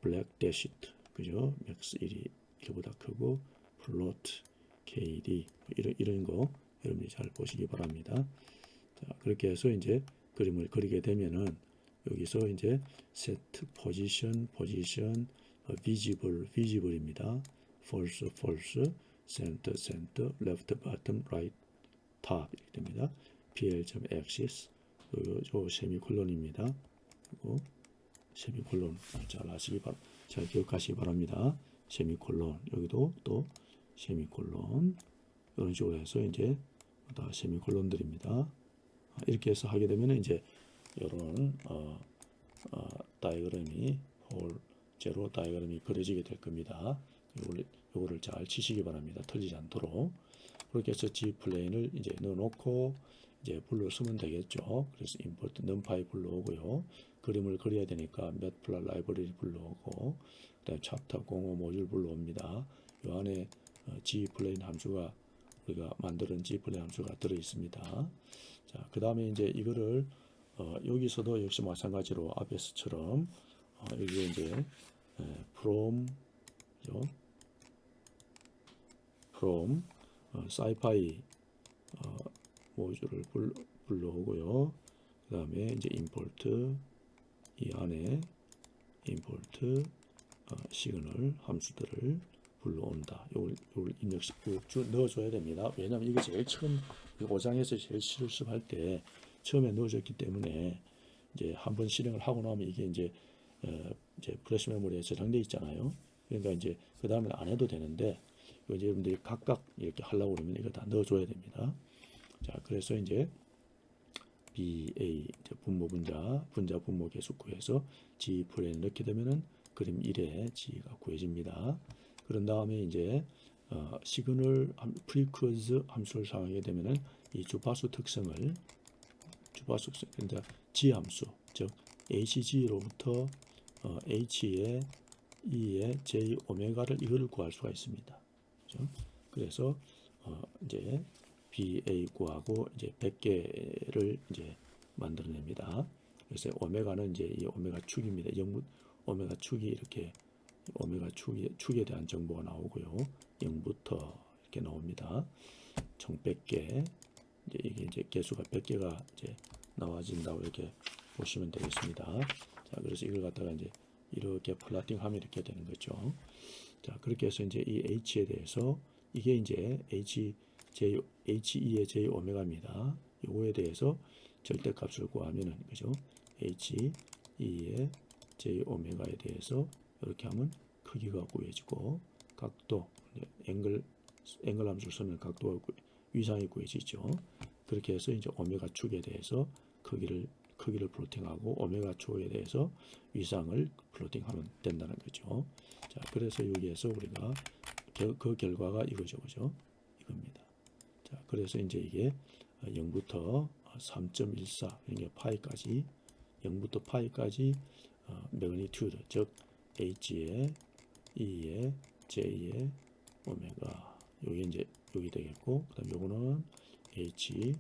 블랙 대시트 그죠? 맥스 1이 1보다 크고 플로트 KD 이런 거 여러분이 잘 보시기 바랍니다. 자, 그렇게 해서 이제 그림을 그리게 되면은 여기서 이제 set position visible입니다. false center left bottom right top 이렇게 됩니다. pl.axis 요 세미콜론입니다. 그리고 세미콜론 잘 기억하시기 바랍니다. 세미콜론 여기도 또 세미콜론 이런 식으로 해서 이제 다 세미콜론들입니다. 이렇게 해서 하게 되면 이제 이런 다이어그램이 제로 다이어그램이 그려지게 될 겁니다. 요거를 잘 치시기 바랍니다. 틀리지 않도록. 그렇게 해서 G 플레인을 이제 넣어놓고 이제 불러 쓰면 되겠죠. 그래서 임포트 numpy 불러오고요. 그림을 그려야 되니까 matplotlib 라이브러리 불러오고 그다음 챕터 05 모듈 불러옵니다. 요 안에 G 플레인 함수가 우리가 만드는 G 플레인 함수가 들어 있습니다. 자, 그 다음에 이제 이거를 여기서도 역시 마찬가지로 앞에서처럼 여기 이제 from scipy 모듈을 불러오고요. 그 다음에 이제 import 이 안에 import 시그널 함수들을 불러온다. 요걸 입력시 넣어줘야 됩니다. 왜냐하면 이게 제일 처음 5장에서 제일 실습할 때 처음에 넣어줬기 때문에 이제 한번 실행을 하고 나면 이게 이제 플래시 메모리에 저장돼 있잖아요. 그러니까 이제 그 다음에 안 해도 되는데 이제 여러분들이 각각 이렇게 하려고 그러면 이거 다 넣어줘야 됩니다. 자, 그래서 이제 BA 분모 분모 계수 구해서 G 플레인 넣게 되면은 그림 1에 G가 구해집니다. 그런 다음에 이제 시그널 프리쿼즈 함수를 사용하게 되면은 이 주파수 특성을 그러니까 G 함수 즉 HG로부터 H의 E의 J 오메가를 이거를 구할 수가 있습니다. 그렇죠? 그래서 이제 BA 구하고 이제 100개를 이제 만들어냅니다. 그래서 오메가는 이제 이 오메가 축입니다. 오메가 축이 이렇게 오메가 축에 대한 정보가 나오고요. 0부터 이렇게 나옵니다. 총 100개. 이제 이게 이제 개수가 100개가 이제 나와진다고 이렇게 보시면 되겠습니다. 자, 그래서 이걸 갖다가 이제 이렇게 플라팅하면 이렇게 되는 거죠. 자, 그렇게 해서 이제 이 H에 대해서 이게 이제 HE의 J 오메가입니다. 요거에 대해서 절대값을 구하면은 그죠? HE의 J 오메가에 대해서 이렇게 하면 크기가 구해지고 각도 앵글 함수를 쓰면 각도가 위상이 구해지죠. 그렇게 해서 이제 오메가 축에 대해서 크기를 플로팅하고 오메가 축에 대해서 위상을 플로팅하면 된다는 거죠. 자, 그래서 여기에서 우리가 그 결과가 이거죠, 그죠? 이겁니다. 자, 그래서 이제 이게 0부터 3.14 그러니까 파이까지 0부터 파이까지 매그니튜드 즉 H의 E의 J의 오메가 요게 이제 여기 되겠고 그다음 요거는 H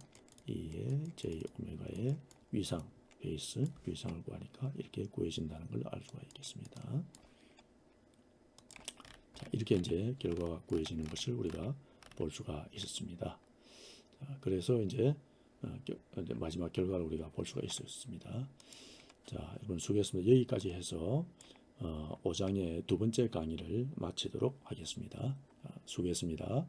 E의 J 오메가의 위상 베이스 위상을 구하니까 이렇게 구해진다는 걸 알 수가 있겠습니다. 자, 이렇게 이제 결과가 구해지는 것을 우리가 볼 수가 있었습니다. 자, 그래서 이제 마지막 결과를 우리가 볼 수가 있었습니다. 자, 여러분 수고했습니다. 여기까지 해서 5장의 두 번째 강의를 마치도록 하겠습니다. 수고했습니다.